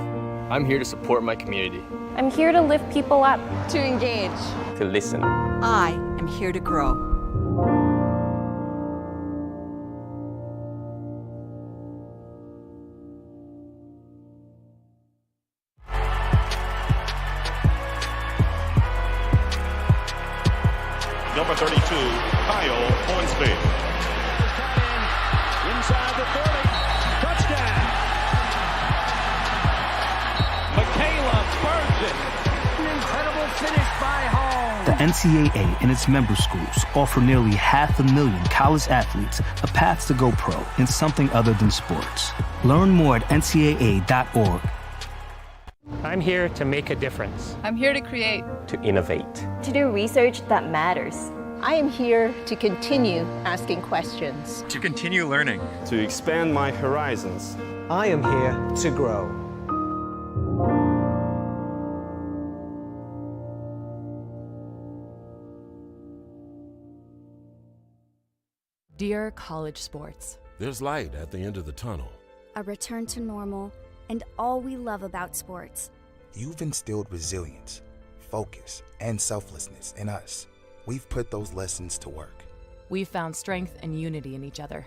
I'm here to support my community.
I'm here to lift people up,
to engage,
to listen.
I am here to grow.
Number 32, Kyle Hornsby.
Inside the 30, touchdown. Michaela burns it.
An incredible finish by Hall.
The NCAA and its member schools offer nearly 500,000 college athletes a path to go pro in something other than sports. Learn more at ncaa.org.
I'm here to make a difference.
I'm here to create,
to innovate,
to do research that matters.
I am here to continue asking questions,
to continue learning,
to expand my horizons.
I am here to grow.
Dear college sports,
there's light at the end of the tunnel.
A return to normal and all we love about sports.
You've instilled resilience, focus, and selflessness in us. We've put those lessons to work.
We've found strength and unity in each other.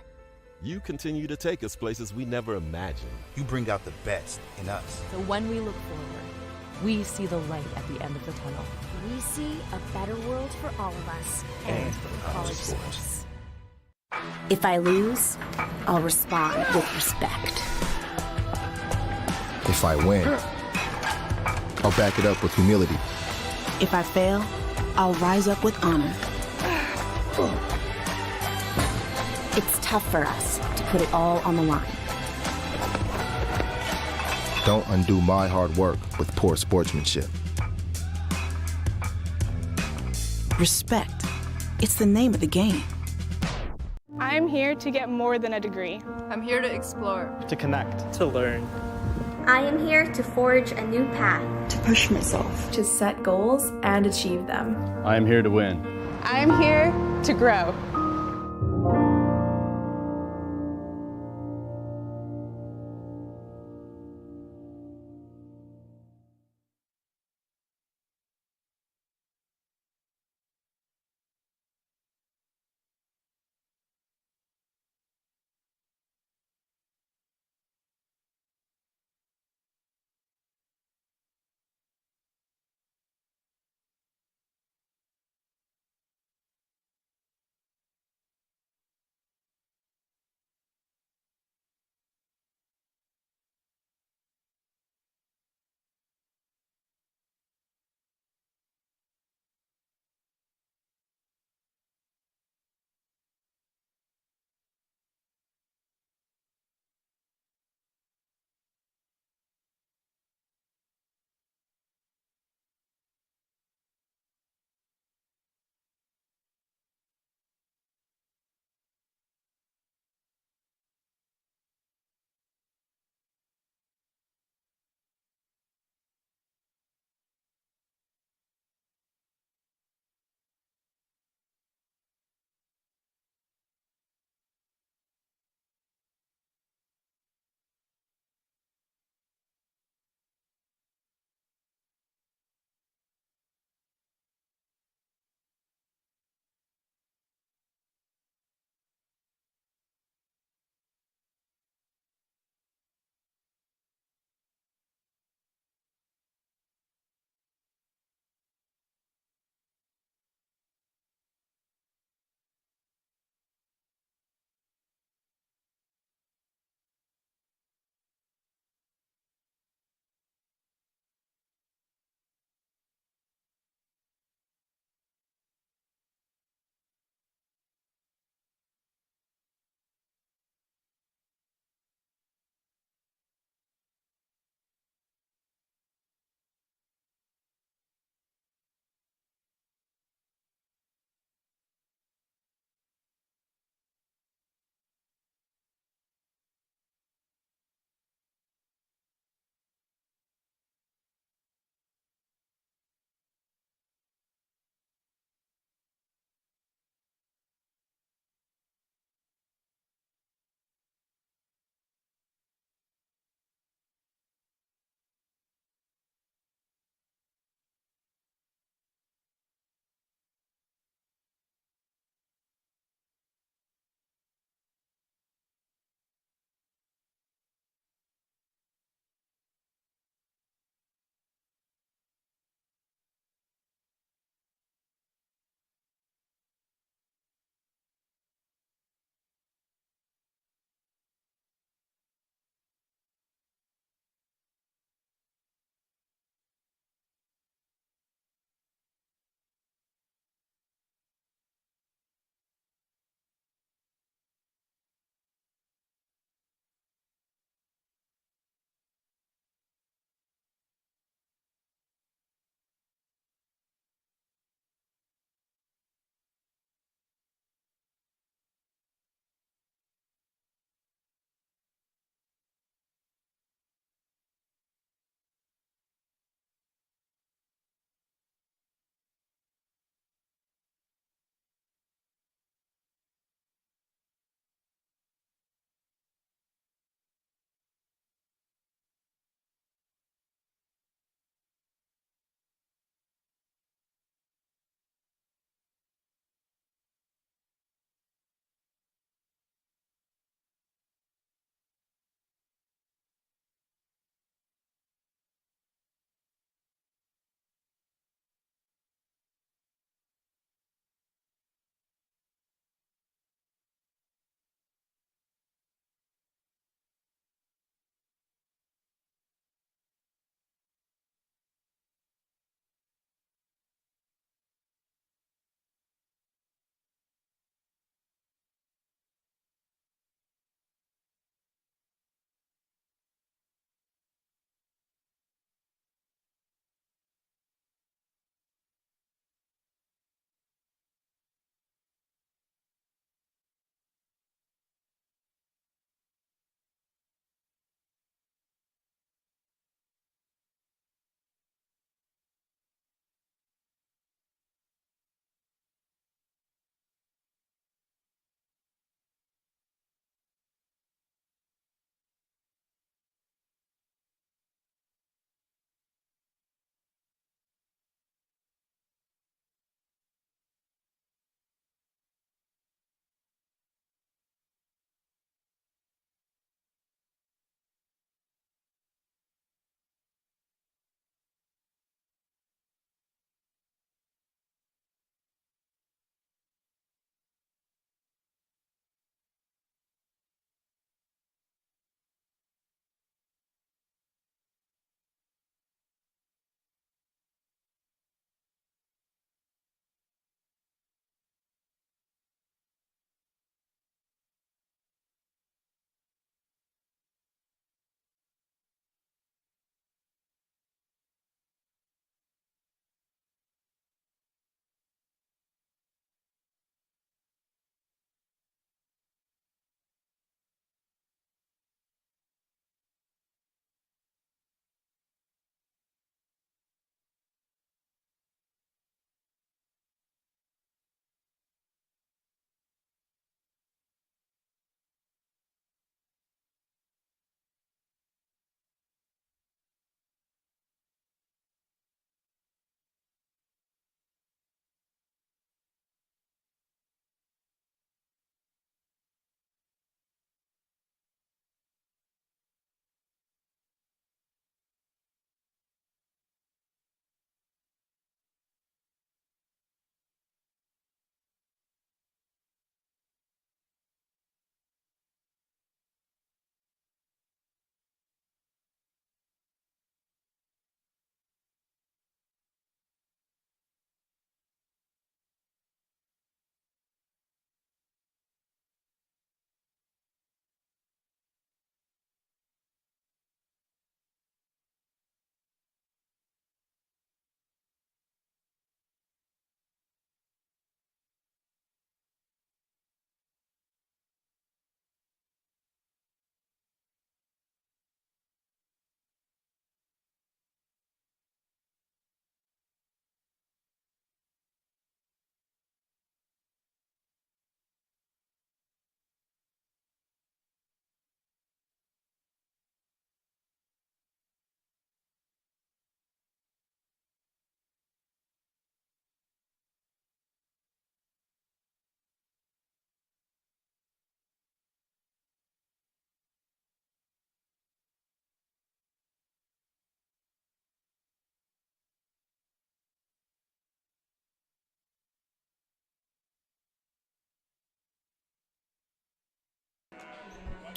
You continue to take us places we never imagined.
You bring out the best in us.
So when we look forward, we see the light at the end of the tunnel.
We see a better world for all of us and for college sports. If I lose, I'll respond with respect.
If I win, I'll back it up with humility.
If I fail, I'll rise up with honor.
It's tough for us to put it all on the line.
Don't undo my hard work with poor sportsmanship.
Respect. It's the name of the game.
I'm here to get more than a degree.
I'm here to explore.
To connect. To learn.
I am here to forge a new path.
To push myself. To set goals and achieve them.
I am here to win.
I am here to grow.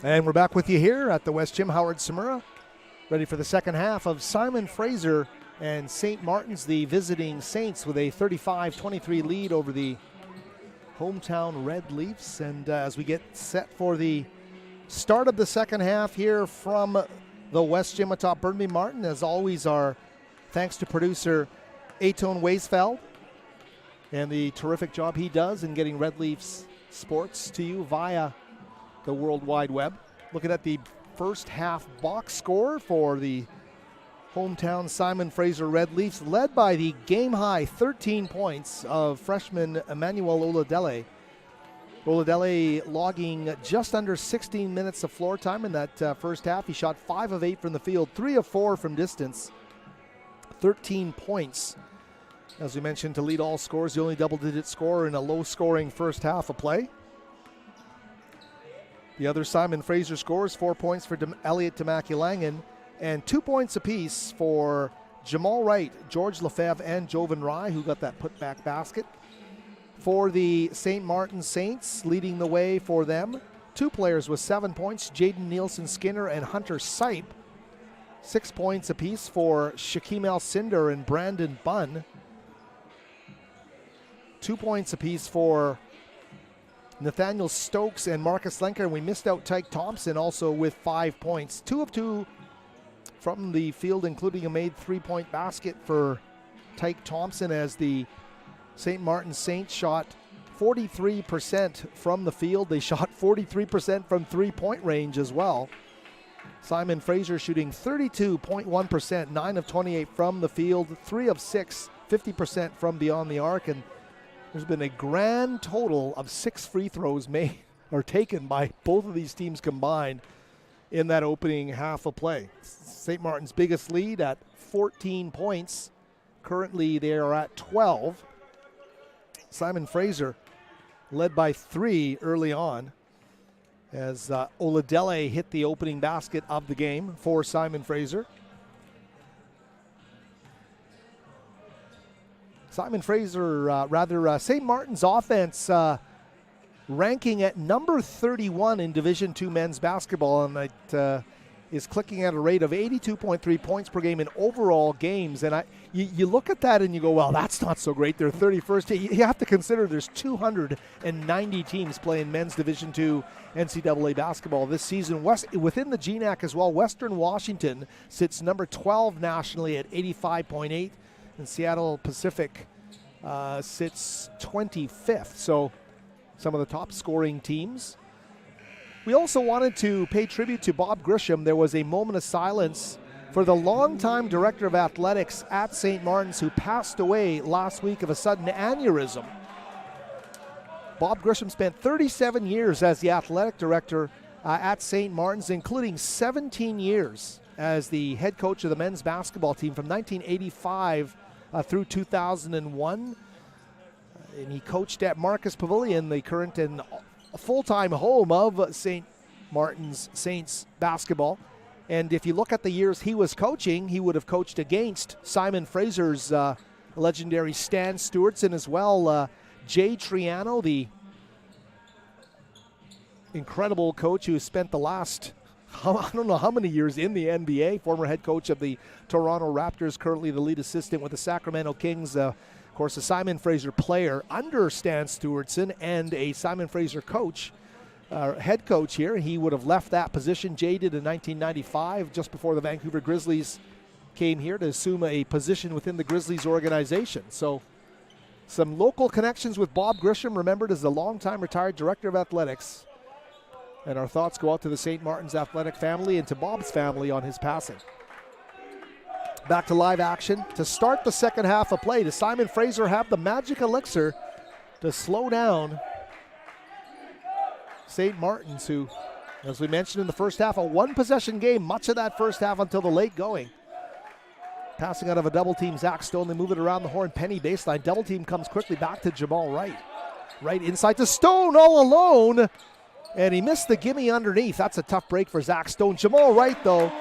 And we're back with you here at the West Gym. Howard Samura, ready for the second half of Simon Fraser and St. Martin's, the visiting Saints, with a 35-23 lead over the hometown Red Leafs. And as we get set for the start of the second half here from the West Gym atop Burnaby Martin, as always, our thanks to producer Eitan Weisfeld and the terrific job he does in getting Red Leafs sports to you via the World Wide Web. Looking at the first half box score for the hometown Simon Fraser Red Leafs, led by the game-high 13 points of freshman Emmanuel Oladele. Oladele logging just under 16 minutes of floor time in that first half. He shot 5 of 8 from the field, 3 of 4 from distance, 13 points. As we mentioned, to lead all scores, the only double-digit scorer in a low-scoring first half of play. The other Simon Fraser scores, 4 points for Elliot Tamaki-Langan and 2 points apiece for Jamal Wright, George Lefebvre, and Jovan Rai, who got that putback basket. For the St. Martin Saints, leading the way for them, 2 players with 7 points, Jaden Nielsen-Skinner and Hunter Sipe. 6 points apiece for Shaquem El-Cinder and Brandon Bunn. 2 points apiece for Nathaniel Stokes and Marcus Lenker. And we missed out Tyke Thompson also with 5 points. 2 of 2 from the field, including a made 3-point basket for Tyke Thompson, as the St. Martin Saints shot 43% from the field. They shot 43% from three-point range as well. Simon Fraser shooting 32.1%, 9 of 28 from the field, 3 of 6, 50% from beyond the arc. And there's been a grand total of 6 free throws made or taken by both of these teams combined in that opening half of play. St. Martin's biggest lead at 14 points. Currently they are at 12. Simon Fraser led by 3 early on as Oladele hit the opening basket of the game for Simon Fraser. Simon Fraser, St. Martin's offense ranking at number 31 in Division II men's basketball, and it is clicking at a rate of 82.3 points per game in overall games. And you look at that and you go, well, that's not so great. They're 31st. You have to consider there's 290 teams playing men's Division II NCAA basketball this season. Within the GNAC as well, Western Washington sits number 12 nationally at 85.8. And Seattle Pacific sits 25th. So some of the top scoring teams. We also wanted to pay tribute to Bob Grisham. There was a moment of silence for the longtime director of athletics at St. Martin's, who passed away last week of a sudden aneurysm. Bob Grisham spent 37 years as the athletic director at St. Martin's, including 17 years as the head coach of the men's basketball team from 1985 through 2001. And he coached at Marcus Pavilion, the current and full-time home of St. Martin's Saints basketball. And if you look at the years he was coaching, he would have coached against Simon Fraser's legendary Stan Stewartson, as well Jay Triano, the incredible coach who spent the last, I don't know how many years in the NBA, former head coach of the Toronto Raptors, currently the lead assistant with the Sacramento Kings. Of course, a Simon Fraser player under Stan Stewartson and a Simon Fraser coach, head coach here. He would have left that position. Jay did in 1995, just before the Vancouver Grizzlies came here to assume a position within the Grizzlies organization. So some local connections with Bob Grisham, remembered as the longtime retired director of athletics. And our thoughts go out to the St. Martin's athletic family and to Bob's family on his passing. Back to live action to start the second half of play. Does Simon Fraser have the magic elixir to slow down St. Martin's, who, as we mentioned in the first half, a one-possession game, much of that first half until the late going. Passing out of a double team, Zach Stone. They move it around the horn, Penny baseline. Double team comes quickly back to Jamal Wright. Right inside to Stone, all alone. And he missed the gimme underneath. That's a tough break for Zach Stone. Jamal Wright, though,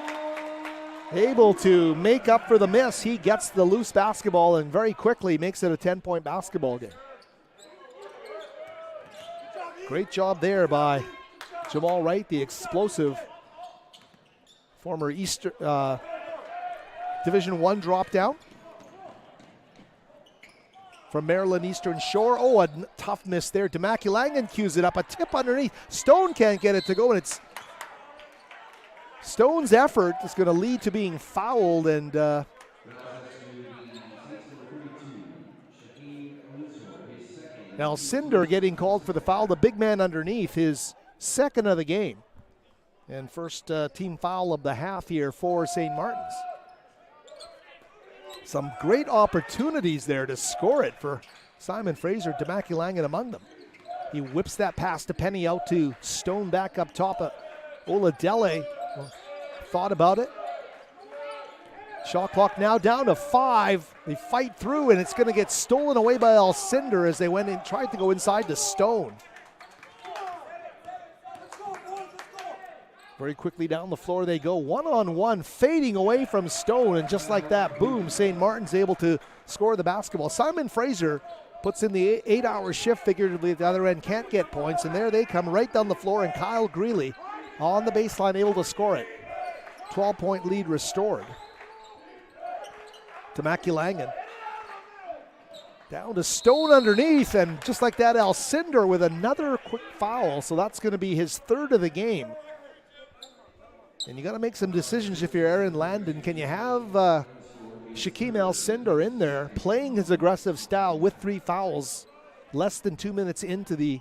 able to make up for the miss. He gets the loose basketball and very quickly makes it a 10-point basketball game. Great job there by Jamal Wright, the explosive former Division I drop down from Maryland Eastern Shore. Oh, a tough miss there. Demaculangan cues it up. A tip underneath. Stone can't get it to go, and it's Stone's effort is going to lead to being fouled, and now Cinder getting called for the foul. The big man underneath, his second of the game. And first team foul of the half here for St. Martin's. Some great opportunities there to score it for Simon Fraser, Demaculangan among them. He whips that pass to Penny out to Stone back up top. Oladele thought about it. Shot clock now down to 5. They fight through, and it's going to get stolen away by Alcindor as they went in, tried to go inside to Stone. Very quickly down the floor they go, one-on-one, fading away from Stone, and just like that, boom, St. Martin's able to score the basketball. Simon Fraser puts in the 8-hour shift, figuratively at the other end, can't get points, and there they come right down the floor, and Kyle Greeley on the baseline able to score it. 12-point lead restored. Demaculangan down to Stone underneath, and just like that, Alcindor with another quick foul, so that's going to be his third of the game. And you got to make some decisions if you're Aaron Landon. Can you have Shaquem Alcindor in there playing his aggressive style with 3 fouls less than 2 minutes into the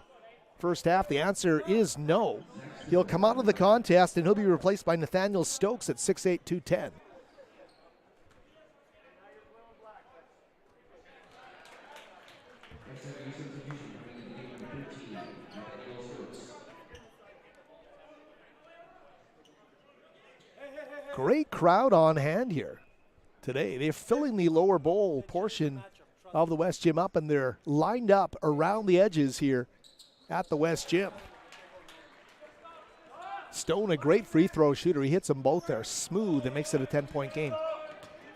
first half? The answer is no. He'll come out of the contest and he'll be replaced by Nathaniel Stokes at 6'8", 210. Great crowd on hand here today. They're filling the lower bowl portion of the West Gym up, and they're lined up around the edges here at the West Gym. Stone, a great free throw shooter. He hits them both there. Smooth and makes it a 10-point game.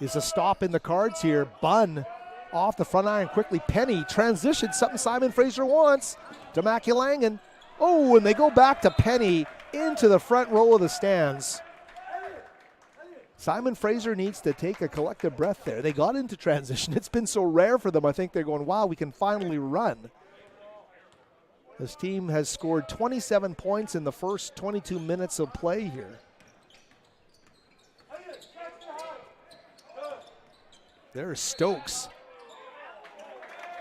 Is a stop in the cards here. Bunn off the front iron quickly. Penny transition, something Simon Fraser wants. Demaculangan. Oh, and they go back to Penny into the front row of the stands. Simon Fraser needs to take a collective breath there. They got into transition. It's been so rare for them. I think they're going, wow, we can finally run. This team has scored 27 points in the first 22 minutes of play here. There's Stokes.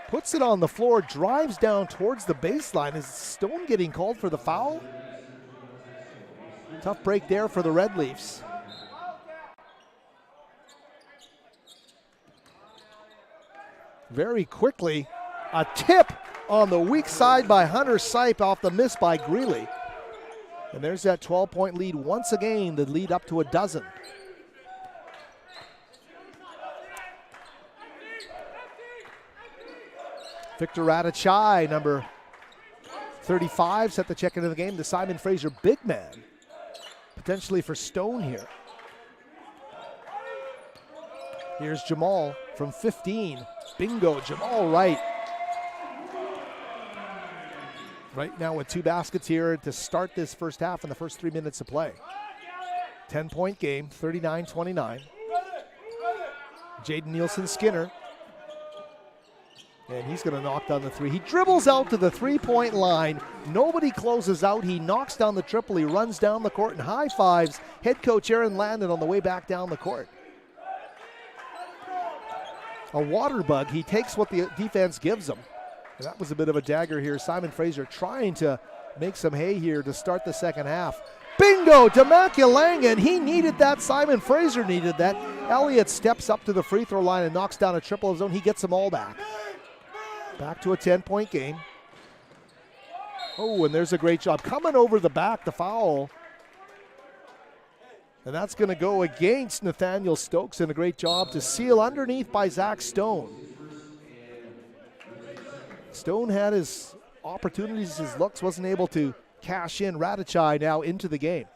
Puts it on the floor, drives down towards the baseline. Is Stone getting called for the foul? Tough break there for the Red Leafs. Very quickly, a tip on the weak side by Hunter Sipe off the miss by Greeley. And there's that 12-point lead once again, the lead up to a dozen. Victor Radachai, number 35, set the check into the game. The Simon Fraser big man, potentially for Stone here. Here's Jamal from 15. Bingo, Jamal Wright. Right now with 2 baskets here to start this first half in the first 3 minutes of play. 10-point game, 39-29. Jaden Nielsen-Skinner. And he's going to knock down the 3. He dribbles out to the 3-point line. Nobody closes out. He knocks down the triple. He runs down the court and high fives head coach Aaron Landon on the way back down the court. A water bug. He takes what the defense gives him. And that was a bit of a dagger here. Simon Fraser trying to make some hay here to start the second half. Bingo! Demaculangan. He needed that. Simon Fraser needed that. Elliott steps up to the free throw line and knocks down a triple of his own. He gets them all back. Back to a 10-point game. Oh, and there's a great job. Coming over the back, the foul. And that's going to go against Nathaniel Stokes, and a great job to seal underneath by Zach Stone. Stone had his opportunities, his looks, wasn't able to cash in. Radachai now into the game.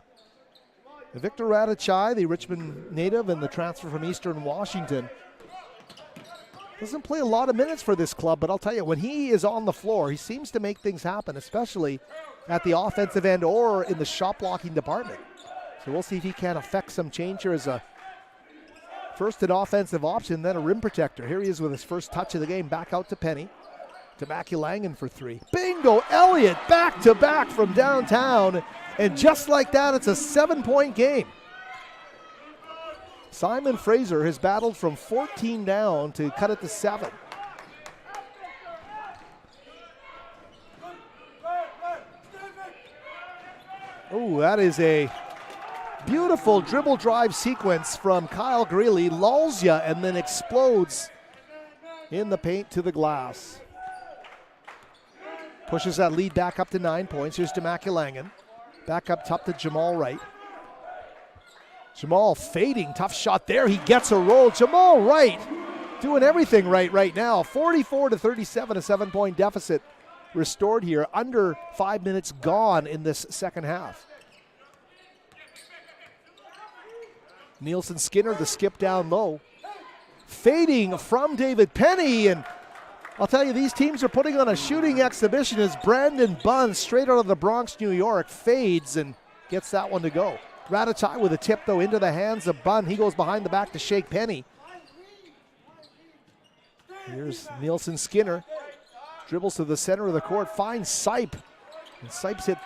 Victor Radachai, the Richmond native and the transfer from Eastern Washington, Doesn't play a lot of minutes for this club, but I'll tell you, when he is on the floor, he seems to make things happen, especially at the offensive end or in the shot blocking department. So we'll see if he can affect some change here as a first an offensive option, then a rim protector. Here he is with his first touch of the game. Back out to Penny. To Mackey-Langen for three. Bingo! Elliott back-to-back from downtown. And just like that, it's a 7-point game. Simon Fraser has battled from 14 down to cut it to 7. Oh, that is a beautiful dribble drive sequence from Kyle Greeley. Lulls ya and then explodes in the paint to the glass. Pushes that lead back up to 9 points. Here's to Mackey-Langen. Back up top to Jamal Wright. Jamal fading, tough shot there. He gets a roll. Jamal Wright doing everything right now. 44-37, a 7-point deficit restored here. Under 5 minutes gone in this second half. Nielsen Skinner, the skip down low. Fading from David Penny, and I'll tell you, these teams are putting on a shooting exhibition as Brandon Bunn, straight out of the Bronx, New York, fades and gets that one to go. Radachai with a tip, though, into the hands of Bunn. He goes behind the back to shake Penny. Here's Nielsen Skinner. Dribbles to the center of the court, finds Sipe. And Sipe's hit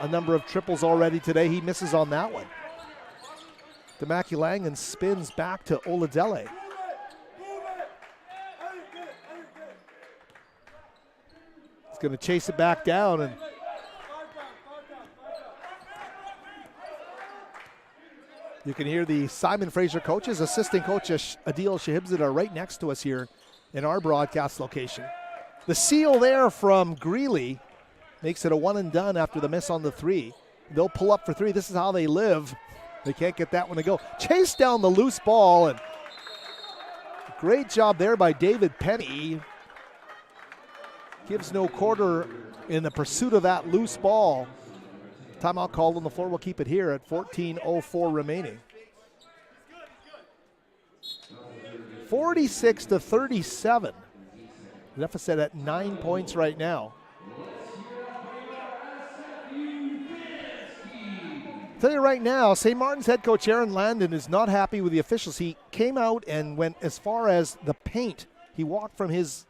a number of triples already today. He misses on that one. To Mackey-Langen, spins back to Oladele. He's going to chase it back down, and you can hear the Simon Fraser coaches, assistant coach Adil Shahibzad are right next to us here in our broadcast location. The seal there from Greeley makes it a one and done after the miss on the three. They'll pull up for three. This is how they live. They can't get that one to go. Chase down the loose ball, and great job there by David Penny. Gives no quarter in the pursuit of that loose ball. Timeout called on the floor. We'll keep it here at 14:04 remaining. 46-37. Deficit at 9 points right now. Tell you right now, St. Martin's head coach Aaron Landon is not happy with the officials. He came out and went as far as the paint. He walked from his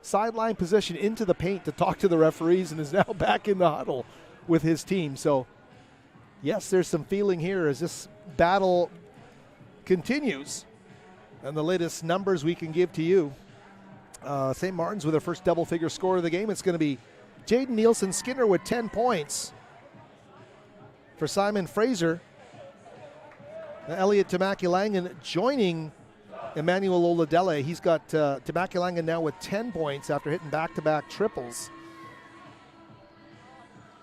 sideline position into the paint to talk to the referees and is now back in the huddle with his team. So, yes, there's some feeling here as this battle continues. And the latest numbers we can give to you. St. Martin's with their first double-figure score of the game. It's going to be Jaden Nielsen Skinner with 10 points. For Simon Fraser, Elliott Mackey-Langen joining Emmanuel Oladele. He's got Mackey-Langen now with 10 points after hitting back-to-back triples.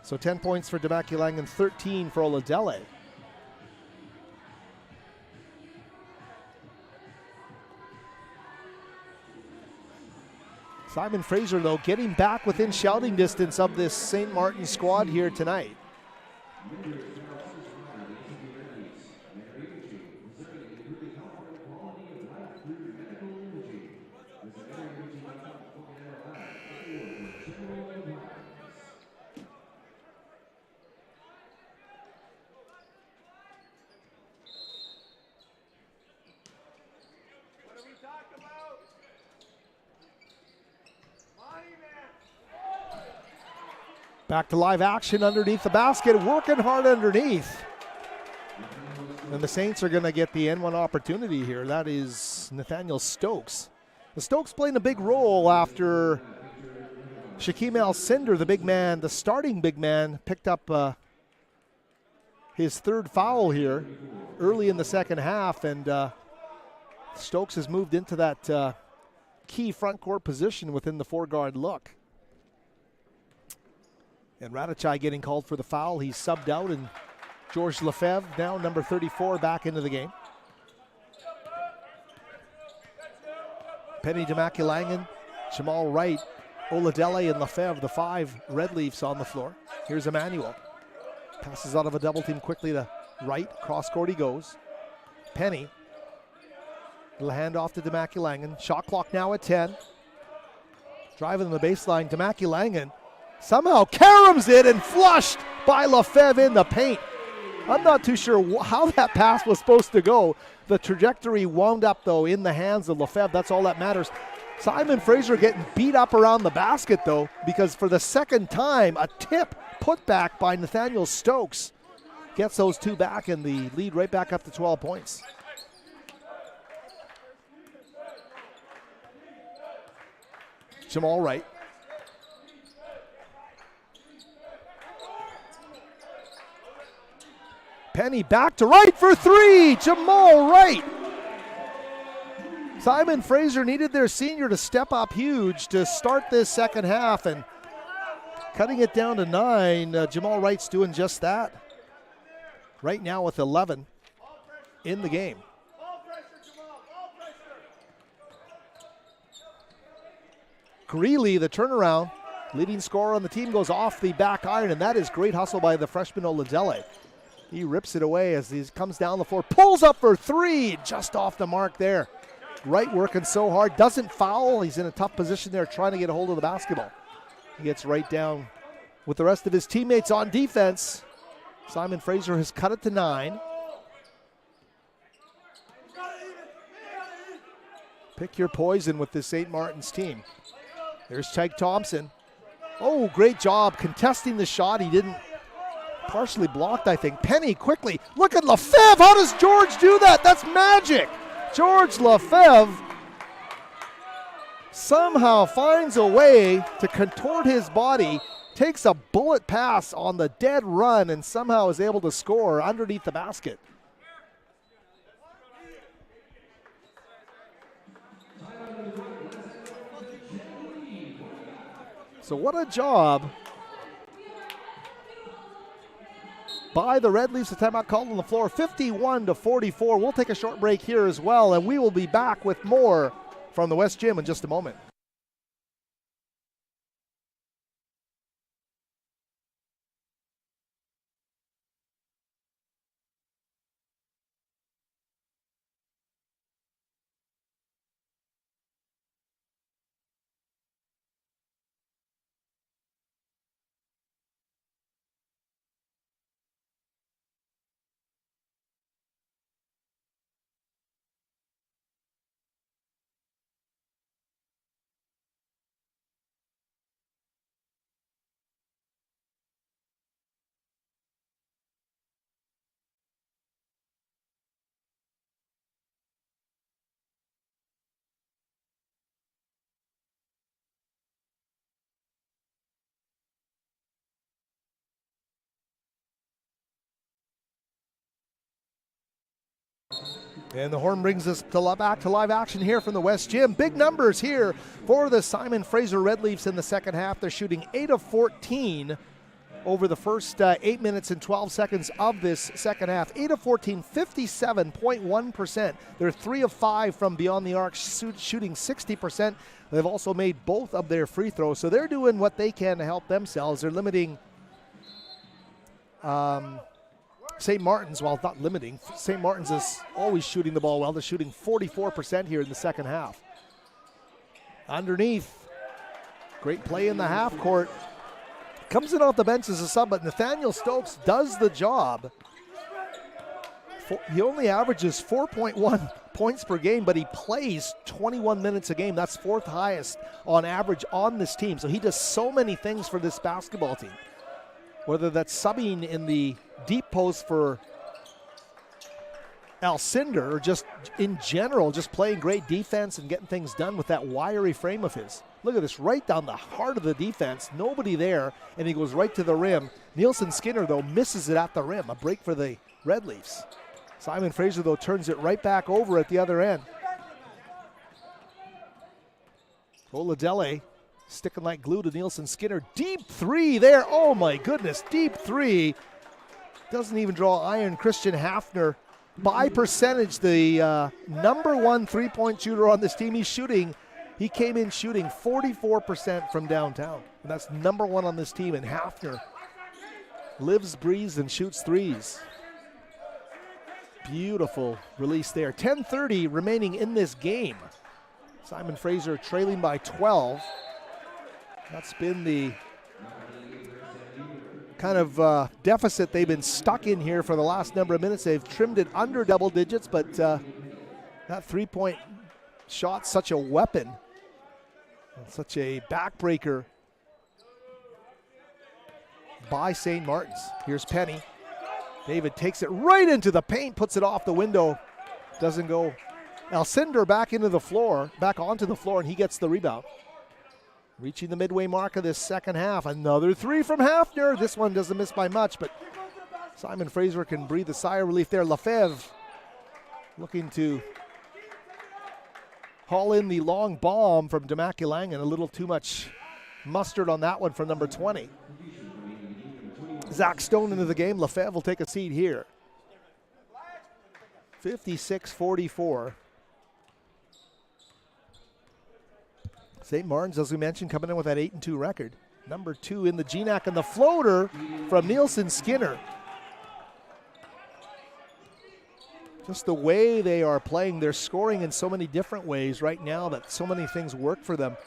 So 10 points for Mackey-Langen, 13 for Oladele. Simon Fraser, though, getting back within shouting distance of this St. Martin squad here tonight. Back to live action underneath the basket, working hard underneath. And the Saints are going to get the N1 opportunity here. That is Nathaniel Stokes. The Stokes playing a big role after Shaquem Al-Cinder, the big man, the starting big man, picked up his third foul here early in the second half. And Stokes has moved into that key front court position within the four-guard look. And Radachai getting called for the foul. He's subbed out, and George Lefebvre, now number 34, back into the game. Penny to Mackey-Langen, Jamal Wright, Oladele, and Lefebvre, the 5 Red Leafs on the floor. Here's Emmanuel. Passes out of a double team quickly to Wright. Cross court he goes. Penny. Little handoff to Demaculangan. Shot clock now at 10. Driving on the baseline, Demaculangan somehow caroms it and flushed by Lefebvre in the paint. I'm not too sure how that pass was supposed to go. The trajectory wound up, though, in the hands of Lefebvre. That's all that matters. Simon Fraser getting beat up around the basket, though, because for the second time, a tip put back by Nathaniel Stokes gets those two back, and the lead right back up to 12 points. Jamal Wright. Penny back to Wright for three. Jamal Wright. Simon Fraser needed their senior to step up huge to start this second half, and cutting it down to 9. Jamal Wright's doing just that. Right now with 11 in the game. Greeley, the turnaround, leading scorer on the team, goes off the back iron, and that is great hustle by the freshman Oladele. He rips it away as he comes down the floor, pulls up for three, just off the mark there. Wright working so hard, doesn't foul. He's in a tough position there trying to get a hold of the basketball. He gets right down with the rest of his teammates on defense. Simon Fraser has cut it to 9. Pick your poison with this St. Martin's team. There's Tyke Thompson. Oh, great job contesting the shot. He didn't, partially blocked, I think. Penny quickly. Look at Lefebvre. How does George do that? That's magic. George Lefebvre somehow finds a way to contort his body, takes a bullet pass on the dead run, and somehow is able to score underneath the basket. So what a job by the Red Leafs. A timeout called on the floor, 51-44. We'll take a short break here as well, and we will be back with more from the West Gym in just a moment. And the horn brings us back to live action here from the West Gym. Big numbers here for the Simon Fraser Red Leafs in the second half. They're shooting 8 of 14 over the first 8 minutes and 12 seconds of this second half. 8 of 14, 57.1%. They're 3 of 5 from beyond the arc, shooting 60%. They've also made both of their free throws, so they're doing what they can to help themselves. They're limiting St. Martin's, well, not limiting. St. Martin's is always shooting the ball well. They're shooting 44% here in the second half. Underneath, great play in the half court. Comes in off the bench as a sub, but Nathaniel Stokes does the job. He only averages 4.1 points per game, but he plays 21 minutes a game. That's 4th highest on average on this team. So he does so many things for this basketball team. Whether that's subbing in the deep post for Alcindor or just in general, just playing great defense and getting things done with that wiry frame of his. Look at this, right down the heart of the defense. Nobody there, and he goes right to the rim. Nielsen Skinner, though, misses it at the rim. A break for the Red Leafs. Simon Fraser, though, turns it right back over at the other end. Oladele sticking like glue to Nielsen Skinner. Deep three there. Oh, my goodness. Deep three. Doesn't even draw iron. Christian Hafner, by percentage, the number 1 three-point shooter on this team. He came in shooting 44% from downtown. And that's number 1 on this team. And Hafner lives, breathes, and shoots threes. Beautiful release there. 10:30 remaining in this game. Simon Fraser trailing by 12. That's been the kind of deficit they've been stuck in here for the last number of minutes. They've trimmed it under double digits, but that three-point shot, such a weapon, such a backbreaker by St. Martin's. Here's Penny. David takes it right into the paint, puts it off the window, doesn't go. Alcindor back onto the floor, and he gets the rebound. Reaching the midway mark of this second half. Another three from Hafner. This one doesn't miss by much, but Simon Fraser can breathe a sigh of relief there. Lefebvre looking to haul in the long bomb from Demaculangan. A little too much mustard on that one from number 20. Zach Stone into the game. Lefebvre will take a seat here. 56-44. St. Martin's, as we mentioned, coming in with that 8-2 record. Number 2 in the GNAC, and the floater from Nielsen Skinner. Just the way they are playing, they're scoring in so many different ways right now that so many things work for them.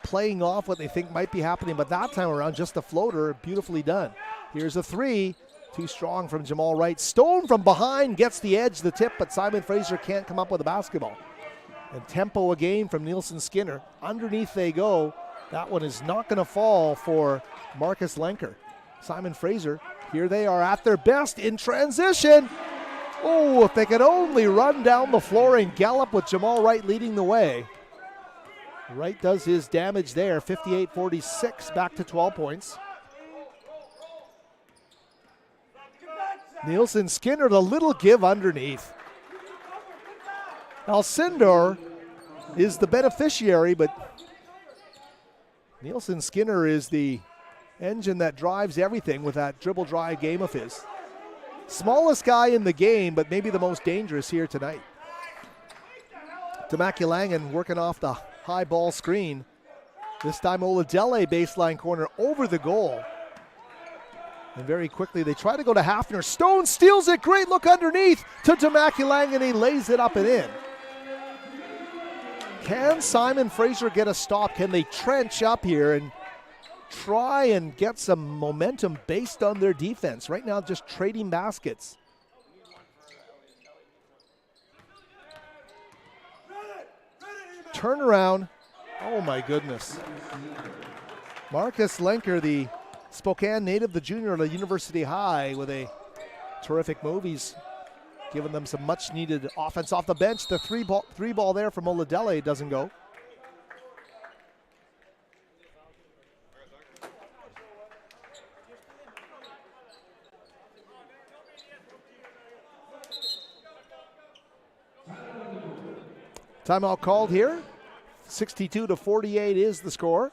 Playing off what they think might be happening, but that time around, just the floater, beautifully done. Here's a three, too strong from Jamal Wright. Stone from behind gets the edge, the tip, but Simon Fraser can't come up with a basketball. And tempo again from Nielsen Skinner. Underneath they go. That one is not going to fall for Marcus Lenker. Simon Fraser, here they are at their best in transition. Oh, if they could only run down the floor and gallop with Jamal Wright leading the way. Wright does his damage there. 58-46, back to 12 points. Nielsen Skinner, the little give underneath. Alcindor is the beneficiary, but Nielsen Skinner is the engine that drives everything with that dribble drive game of his. Smallest guy in the game, but maybe the most dangerous here tonight. Demaculangan working off the high ball screen. This time Oladele baseline corner over the goal. And very quickly they try to go to Hafner. Stone steals it, great look underneath to Demaculangan, he lays it up and in. Can Simon Fraser get a stop? Can they trench up here and try and get some momentum based on their defense? Right now, just trading baskets. Turnaround. Oh, my goodness. Marcus Lenker, the Spokane native, the junior at a University High, with a terrific move. He's giving them some much-needed offense off the bench. The three ball there from Oladele doesn't go. Timeout called here. 62-48 is the score.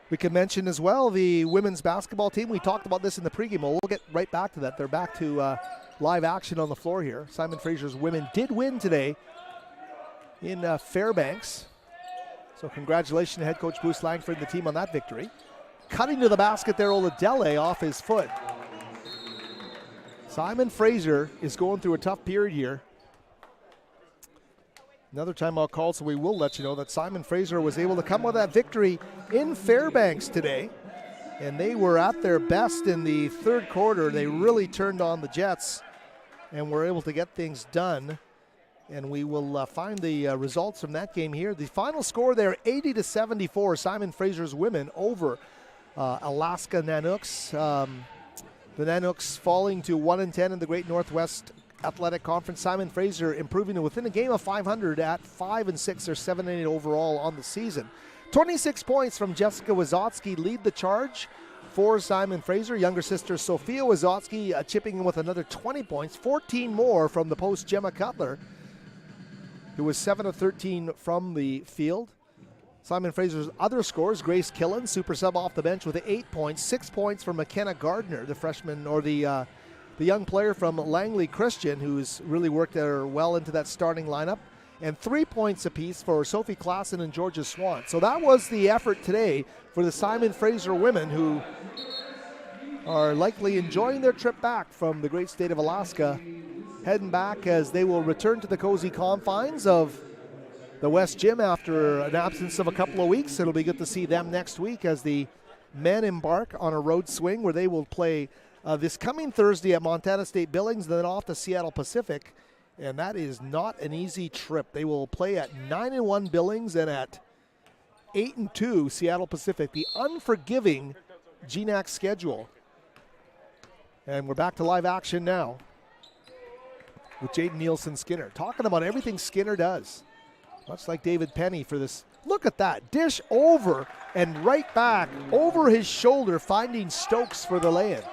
We can mention as well the women's basketball team. We talked about this in the pregame. We'll get right back to that. They're back to live action on the floor here. Simon Fraser's women did win today in Fairbanks. So congratulations to head coach Bruce Langford and the team on that victory. Cutting to the basket there, Oladele off his foot. Simon Fraser is going through a tough period here. Another timeout called, so we will let you know that Simon Fraser was able to come with that victory in Fairbanks today. And they were at their best in the third quarter. They really turned on the Jets and were able to get things done. And we will find the results from that game here. The final score there, 80-74, Simon Fraser's women over Alaska Nanooks. The Nanooks falling to 1-10 in the Great Northwest Athletic Conference. Simon Fraser improving to within a game of 500 at 5-6 or 7-8 overall on the season. 26 points from Jessica Wazotsky lead the charge for Simon Fraser. Younger sister Sophia Wazotsky chipping in with another 20 points. 14 more from the post Gemma Cutler, who was 7 of 13 from the field. Simon Fraser's other scores, Grace Killen, super sub off the bench with 8 points. 6 points from McKenna Gardner, the freshman, or the young player from Langley Christian, who's really worked her well into that starting lineup. and 3 points apiece for Sophie Klassen and Georgia Swan. So that was the effort today for the Simon Fraser women, who are likely enjoying their trip back from the great state of Alaska, heading back as they will return to the cozy confines of the West Gym after an absence of a couple of weeks. It'll be good to see them next week as the men embark on a road swing where they will play this coming Thursday at Montana State Billings, then off to Seattle Pacific, and that is not an easy trip. They will play at 9-1 Billings and at 8-2 Seattle Pacific, the unforgiving GNAC schedule. And we're back to live action now with Jaden Nielsen-Skinner, talking about everything Skinner does, much like David Penny for this. Look at that, dish over and right back over his shoulder, finding Stokes for the lay-in.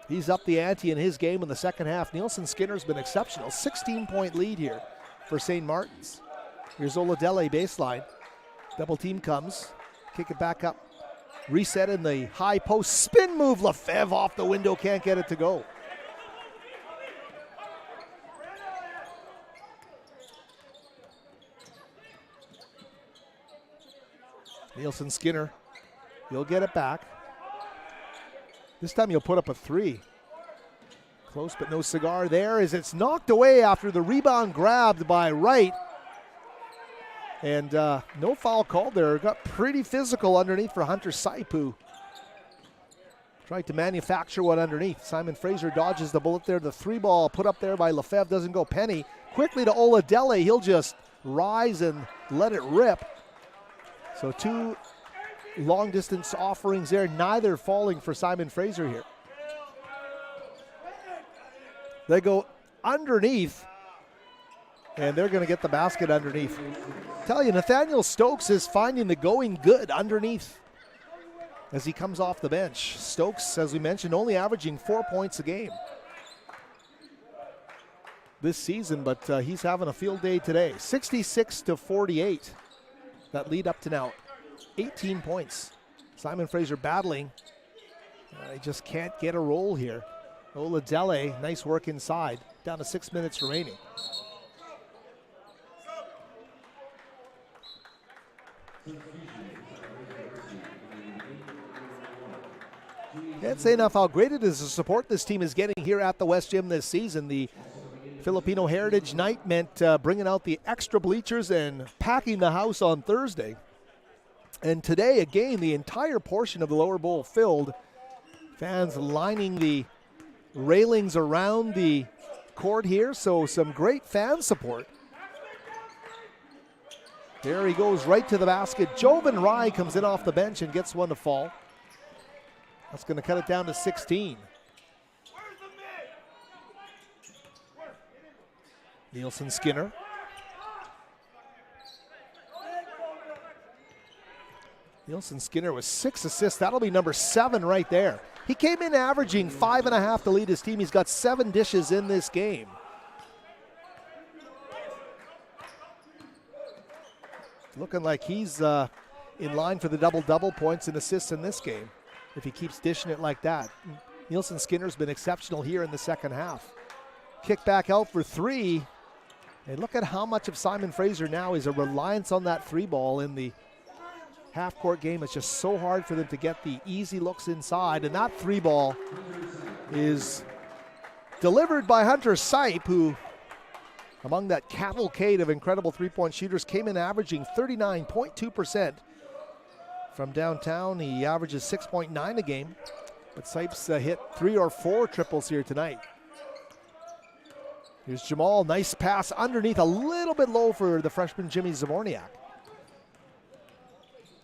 He's up the ante in his game in the second half. Nielsen-Skinner's been exceptional. 16-point lead here for St. Martin's. Here's Oladele baseline. Double team comes. Kick it back up. Reset in the high post. Spin move. Lefebvre off the window. Can't get it to go. Nielsen-Skinner. He'll get it back. This time he'll put up a three. Close but no cigar there as it's knocked away after the rebound grabbed by Wright. And no foul called there. Got pretty physical underneath for Hunter Sipe, who tried to manufacture one underneath. Simon Fraser dodges the bullet there. The three ball put up there by Lefebvre doesn't go. Penny quickly to Oladele. He'll just rise and let it rip. So two long distance offerings there, neither falling for Simon Fraser here. They go underneath, and they're going to get the basket underneath. Tell you, Nathaniel Stokes is finding the going good underneath as he comes off the bench. Stokes, as we mentioned, only averaging 4 points a game this season, but he's having a field day today. 66-48, that lead up to now. 18 points. Simon Fraser battling. He just can't get a roll here. Oladele, nice work inside. Down to 6 minutes remaining. Can't say enough how great it is the support this team is getting here at the West Gym this season. The Filipino Heritage Night meant bringing out the extra bleachers and packing the house on Thursday. And today, again, the entire portion of the lower bowl filled. Fans lining the railings around the court here, so some great fan support. There he goes right to the basket. Jovan Rai comes in off the bench and gets one to fall. That's going to cut it down to 16. Nielsen-Skinner. Nielsen-Skinner with 6 assists. That'll be number 7 right there. He came in averaging 5.5 to lead his team. He's got 7 dishes in this game. Looking like he's in line for the double-double points and assists in this game if he keeps dishing it like that. Nielsen-Skinner's been exceptional here in the second half. Kick back out for 3. And look at how much of Simon Fraser now is a reliance on that 3 ball in the half-court game. It's just so hard for them to get the easy looks inside. And that 3 ball is delivered by Hunter Sipe, who, among that cavalcade of incredible three-point shooters, came in averaging 39.2% from downtown. He averages 6.9 a game, but Sipe's hit 3 or 4 triples here tonight. Here's Jamal, nice pass underneath, a little bit low for the freshman Jimmy Zavorniak.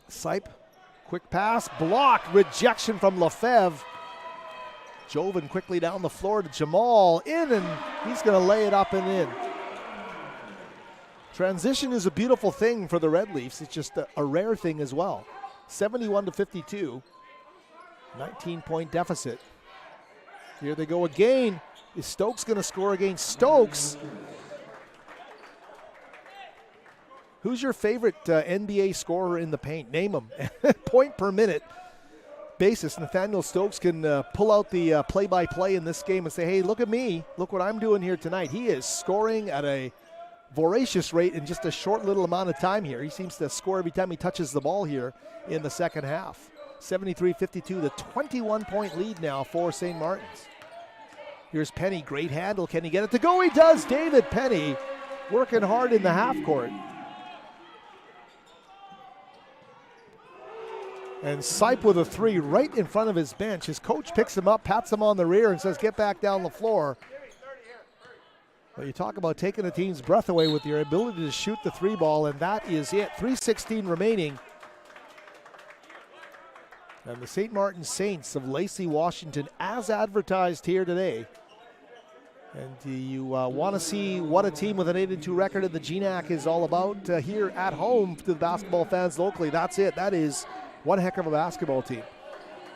Sipe, quick pass, blocked, rejection from Lefebvre. Jovan quickly down the floor to Jamal, in, and he's going to lay it up and in. Transition is a beautiful thing for the Red Leafs. It's just a rare thing as well. 71-52, 19-point deficit. Here they go again. Is Stokes going to score against Stokes? Who's your favorite NBA scorer in the paint? Name him. Point per minute. basis, Nathaniel Stokes can pull out the play-by-play in this game and say, hey, look at me. Look what I'm doing here tonight. He is scoring at a voracious rate in just a short little amount of time here. He seems to score every time he touches the ball here in the second half. 73-52, the 21-point lead now for St. Martin's. Here's Penny, great handle. Can he get it to go? He does. David Penny working hard in the half court. And Sipe with a three right in front of his bench. His coach picks him up, pats him on the rear, and says, get back down the floor. Well, you talk about taking a team's breath away with your ability to shoot the three ball, and that is it. 3:16 remaining. And the St. Martin Saints of Lacey, Washington, as advertised here today. And you want to see what a team with an 8-2 record in the GNAC is all about here at home to the basketball fans locally. That's it. That is one heck of a basketball team.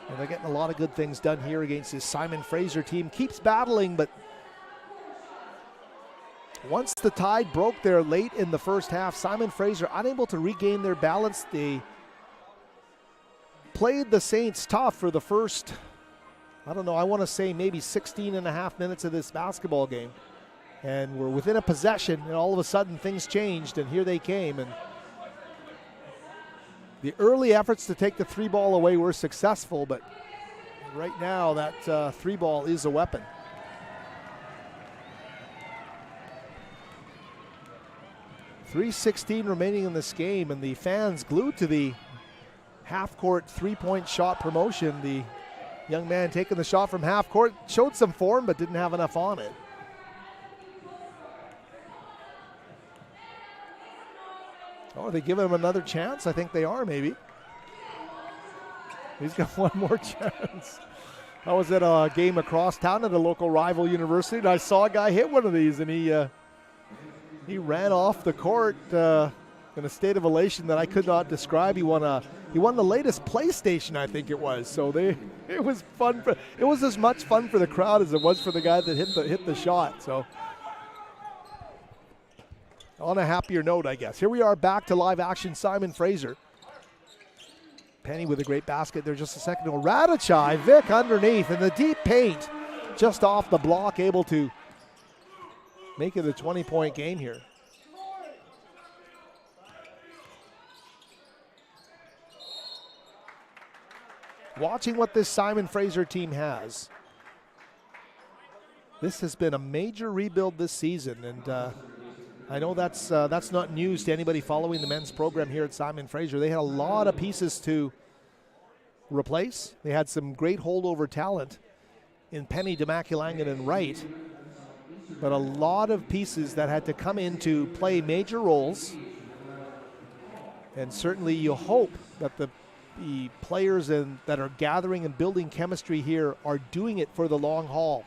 And they're getting a lot of good things done here against this Simon Fraser team. Keeps battling, but once the tide broke there late in the first half, Simon Fraser unable to regain their balance. They played the Saints tough for the first, I don't know, I want to say maybe 16 and a half minutes of this basketball game. And we're within a possession, and all of a sudden things changed, and here they came. And the early efforts to take the three ball away were successful, but right now that three ball is a weapon. .316 remaining in this game, and the fans glued to the half-court three-point shot promotion. The young man taking the shot from half-court showed some form, but didn't have enough on it. Oh, are they giving him another chance? I think they are, maybe. He's got one more chance. I was at a game across town at a local rival university, and I saw a guy hit one of these, and he ran off the court in a state of elation that I could not describe. He won the latest PlayStation, I think it was. So it was fun. It was as much fun for the crowd as it was for the guy that hit the shot. So on a happier note, I guess. Here we are back to live action. Simon Fraser. Penny with a great basket there just a second ago. Radachai, Vic underneath in the deep paint, just off the block, able to make it a 20-point game here. Watching what this Simon Fraser team has, this has been a major rebuild this season, and I know that's not news to anybody following the men's program here at Simon Fraser. They had a lot of pieces to replace. They had some great holdover talent in Penny, Demaculangan, and Wright, but a lot of pieces that had to come in to play major roles. And certainly you hope that the players that are gathering and building chemistry here are doing it for the long haul,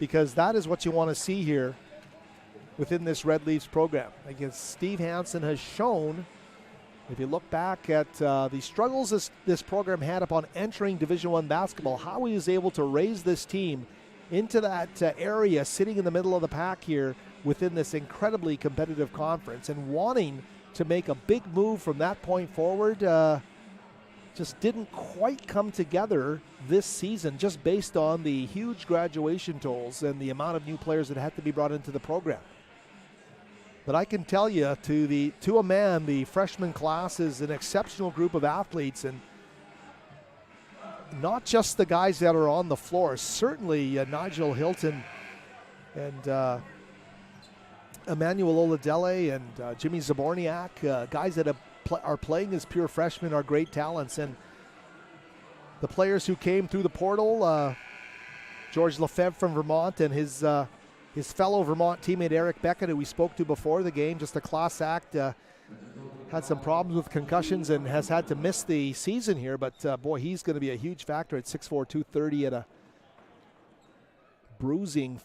because that is what you want to see here within this Red Leafs program. I guess Steve Hansen has shown, if you look back at the struggles this program had upon entering Division I basketball, how he was able to raise this team into that area, sitting in the middle of the pack here within this incredibly competitive conference, and wanting to make a big move from that point forward. Just didn't quite come together this season, just based on the huge graduation tolls and the amount of new players that had to be brought into the program. But I can tell you, to a man, the freshman class is an exceptional group of athletes, and not just the guys that are on the floor. Certainly Nigel Hilton and Emmanuel Oladele and Jimmy Zaborniak, guys that are playing as pure freshmen, are great talents. And the players who came through the portal, George Lefebvre from Vermont and his fellow Vermont teammate Eric Beckett, who we spoke to before the game, just a class act, had some problems with concussions and has had to miss the season here. But boy, he's going to be a huge factor at 6'4", 230 at a bruising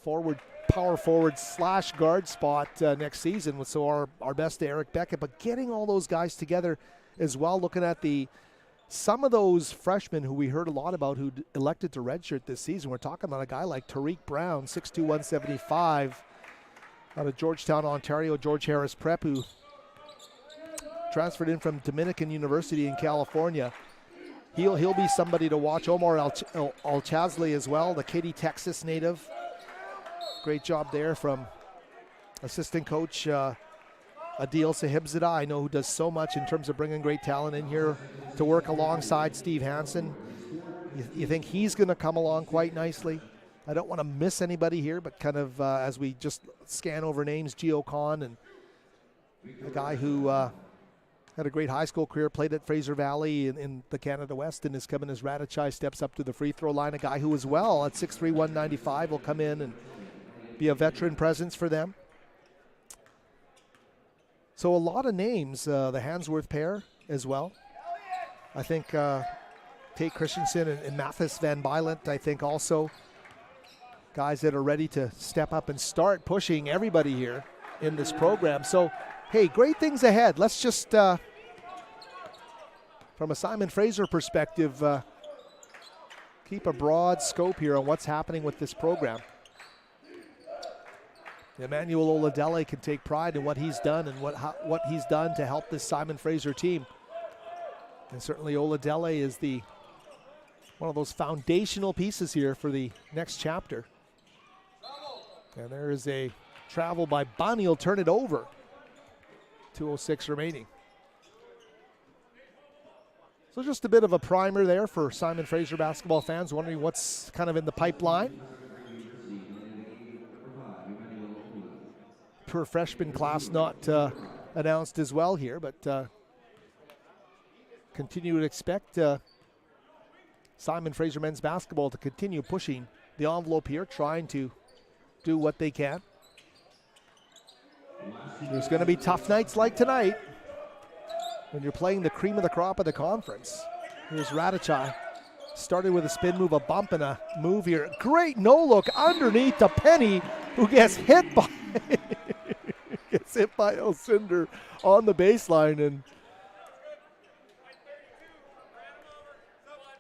power forward / guard spot next season. So our best to Eric Beckett, but getting all those guys together as well, looking at some of those freshmen who we heard a lot about who elected to redshirt this season. We're talking about a guy like Tariq Brown, 6'2", 175, out of Georgetown, Ontario, George Harris Prep, who transferred in from Dominican University in California. he'll be somebody to watch. Omar Al-Chazli as well, the Katy, Texas native. Great job there from assistant coach Adil Sahibzada. I know who does so much in terms of bringing great talent in here to work alongside Steve Hansen. You think he's going to come along quite nicely? I don't want to miss anybody here, but kind of as we just scan over names, Gio Khan, and a guy who had a great high school career, played at Fraser Valley in the Canada West, and is coming as Radachai steps up to the free throw line. A guy who as well at 6'3", 195 will come in and be a veteran presence for them. So a lot of names, the Hansworth pair as well. I think Tate Christensen and Mathis Van Bylent, I think also guys that are ready to step up and start pushing everybody here in this program. So, hey, great things ahead. Let's just, from a Simon Fraser perspective, keep a broad scope here on what's happening with this program. Emmanuel Oladele can take pride in what he's done and what he's done to help this Simon Fraser team. And certainly Oladele is one of those foundational pieces here for the next chapter. And there is a travel by Bunny. He'll turn it over. 2:06 remaining. So just a bit of a primer there for Simon Fraser basketball fans wondering what's kind of in the pipeline. Per freshman class not announced as well here, but continue to expect Simon Fraser men's basketball to continue pushing the envelope here, trying to do what they can. There's going to be tough nights like tonight when you're playing the cream of the crop of the conference. Here's Radachai. Started with a spin move, a bump, and a move here. Great no-look underneath to Penny, who gets hit by Alcindor on the baseline. And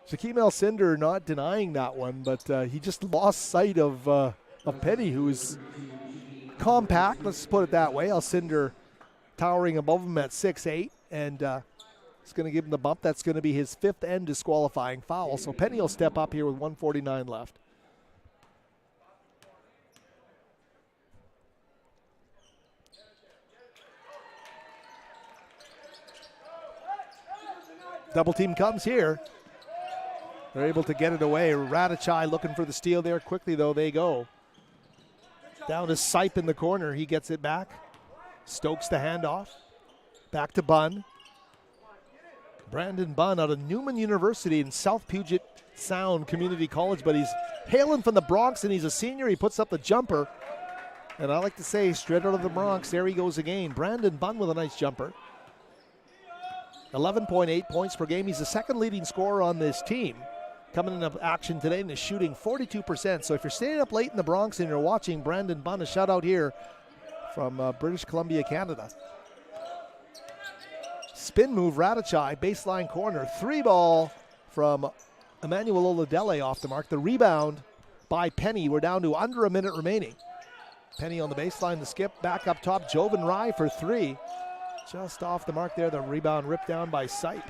Shaquem Alcindor not denying that one, but he just lost sight of Penny, who is compact, let's put it that way. Alcindor towering above him at 6'8", and it's going to give him the bump. That's going to be his fifth and disqualifying foul. So Penny will step up here with 1:49 left. Double team comes here. They're able to get it away. Radachai looking for the steal there. Quickly, though, they go. Down to Sipe in the corner. He gets it back. Stokes the handoff. Back to Bunn. Brandon Bunn out of Newman University in South Puget Sound Community College, but he's hailing from the Bronx, and he's a senior. He puts up the jumper. And I like to say, straight out of the Bronx, there he goes again. Brandon Bunn with a nice jumper. 11.8 points per game. He's the second leading scorer on this team. Coming into action today and is shooting 42%. So if you're staying up late in the Bronx and you're watching Brandon Bunn, a shout out here from British Columbia, Canada. Spin move, Radachai, baseline corner. 3-ball from Emmanuel Oladele off the mark. The rebound by Penny. We're down to under a minute remaining. Penny on the baseline, the skip, back up top. Jovan Rai for 3. Just off the mark there. The rebound ripped down by Sipe.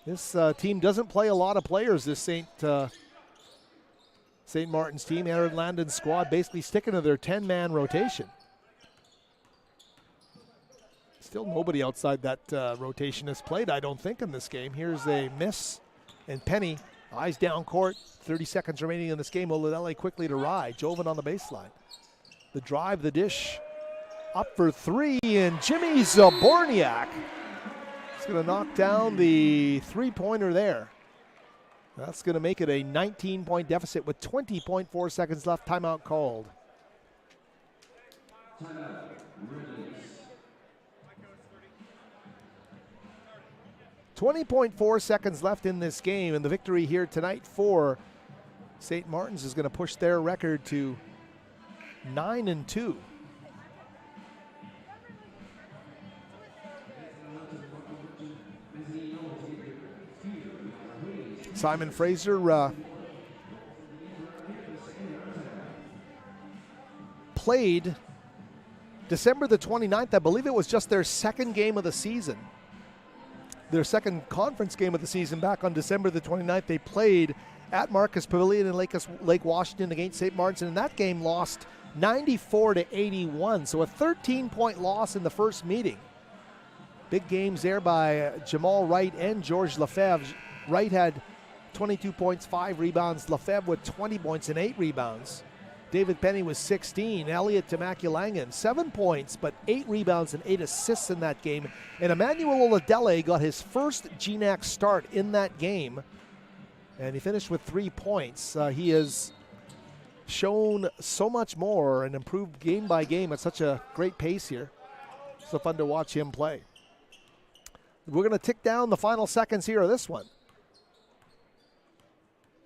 This team doesn't play a lot of players, this St. Martin's team. Aaron Landon's squad basically sticking to their 10-man rotation. Still nobody outside that rotation has played, I don't think, in this game. Here's a miss, and Penny, eyes down court. 30 seconds remaining in this game. Oladele quickly to Rai. Jovan on the baseline. The drive, the dish. Up for 3, and Jimmy Zaborniak is going to knock down the three-pointer there. That's going to make it a 19-point deficit with 20.4 seconds left. Timeout called. 20.4 seconds left in this game, and the victory here tonight for St. Martin's is going to push their record to 9-2. Simon Fraser played December the 29th. I believe it was just their second game of the season. their second conference game of the season back on December the 29th. They played at Marcus Pavilion in Lake Washington against St. Martin's, and in that game lost 94-81. So a 13-point loss in the first meeting. Big games there by Jamal Wright and George Lefebvre. Wright had 22 points, 5 rebounds. Lefebvre with 20 points and 8 rebounds. David Penny was 16. Elliot Tamakulangan, 7 points, but 8 rebounds and 8 assists in that game. And Emmanuel Oladele got his first GNAC start in that game. And he finished with 3 points. He has shown so much more and improved game by game at such a great pace here. So fun to watch him play. We're going to tick down the final seconds here of this one.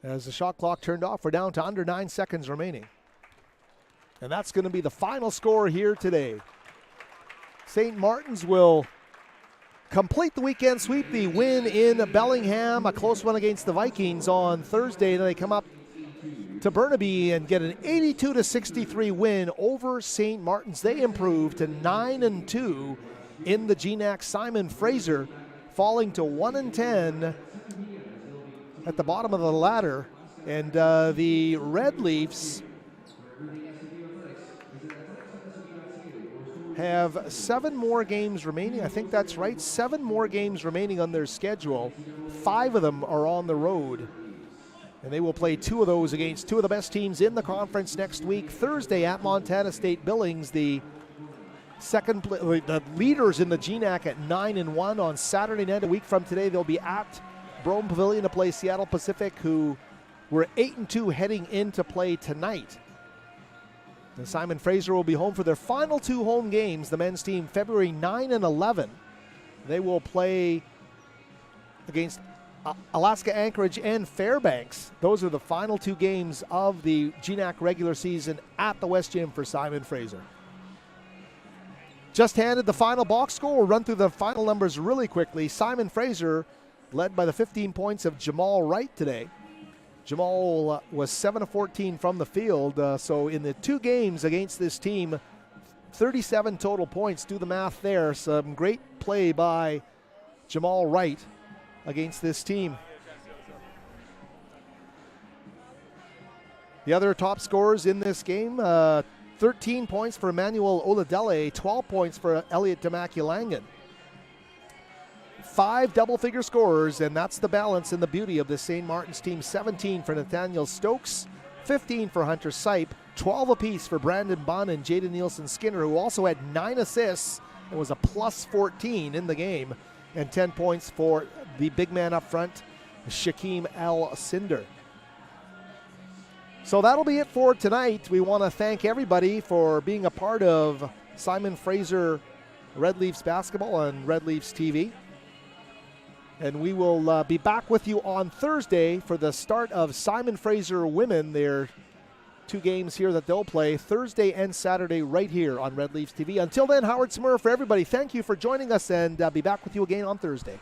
As the shot clock turned off, we're down to under 9 seconds remaining. And that's going to be the final score here today. St. Martin's will complete the weekend sweep, the win in Bellingham, a close one against the Vikings on Thursday. Then they come up to Burnaby and get an 82-63 win over St. Martin's. They improved to 9-2 in the GNAC. Simon Fraser falling to 1-10 at the bottom of the ladder. And the Red Leafs have 7 more games remaining. I think that's right. 7 more games remaining on their schedule. 5 of them are on the road. And they will play 2 of those against 2 of the best teams in the conference next week. Thursday at Montana State Billings, the leaders in the GNAC at 9-1. On Saturday night, a week from today, they'll be at Brome Pavilion to play Seattle Pacific, who were 8-2 heading into play tonight. And Simon Fraser will be home for their final 2 home games. The men's team, February 9 and 11. They will play against Alaska Anchorage and Fairbanks. Those are the final 2 games of the GNAC regular season at the West Gym for Simon Fraser. Just handed the final box score. We'll run through the final numbers really quickly. Simon Fraser led by the 15 points of Jamal Wright today. Jamal was 7 of 14 from the field. So in the 2 games against this team, 37 total points. Do the math there. Some great play by Jamal Wright against this team. The other top scorers in this game, 13 points for Emmanuel Oladele, 12 points for Elliot Tamakulangan. 5 double-figure scorers, and that's the balance and the beauty of this St. Martin's team. 17 for Nathaniel Stokes, 15 for Hunter Sipe, 12 apiece for Brandon Bunn and Jaden Nielsen-Skinner, who also had 9 assists and was a plus 14 in the game, and 10 points for the big man up front, Shaquem El-Cinder. So that'll be it for tonight. We want to thank everybody for being a part of Simon Fraser Red Leafs basketball on Red Leafs TV. And we will be back with you on Thursday for the start of Simon Fraser Women. Their 2 games here that they'll play Thursday and Saturday right here on Red Leafs TV. Until then, Howard Samura for everybody. Thank you for joining us, and be back with you again on Thursday.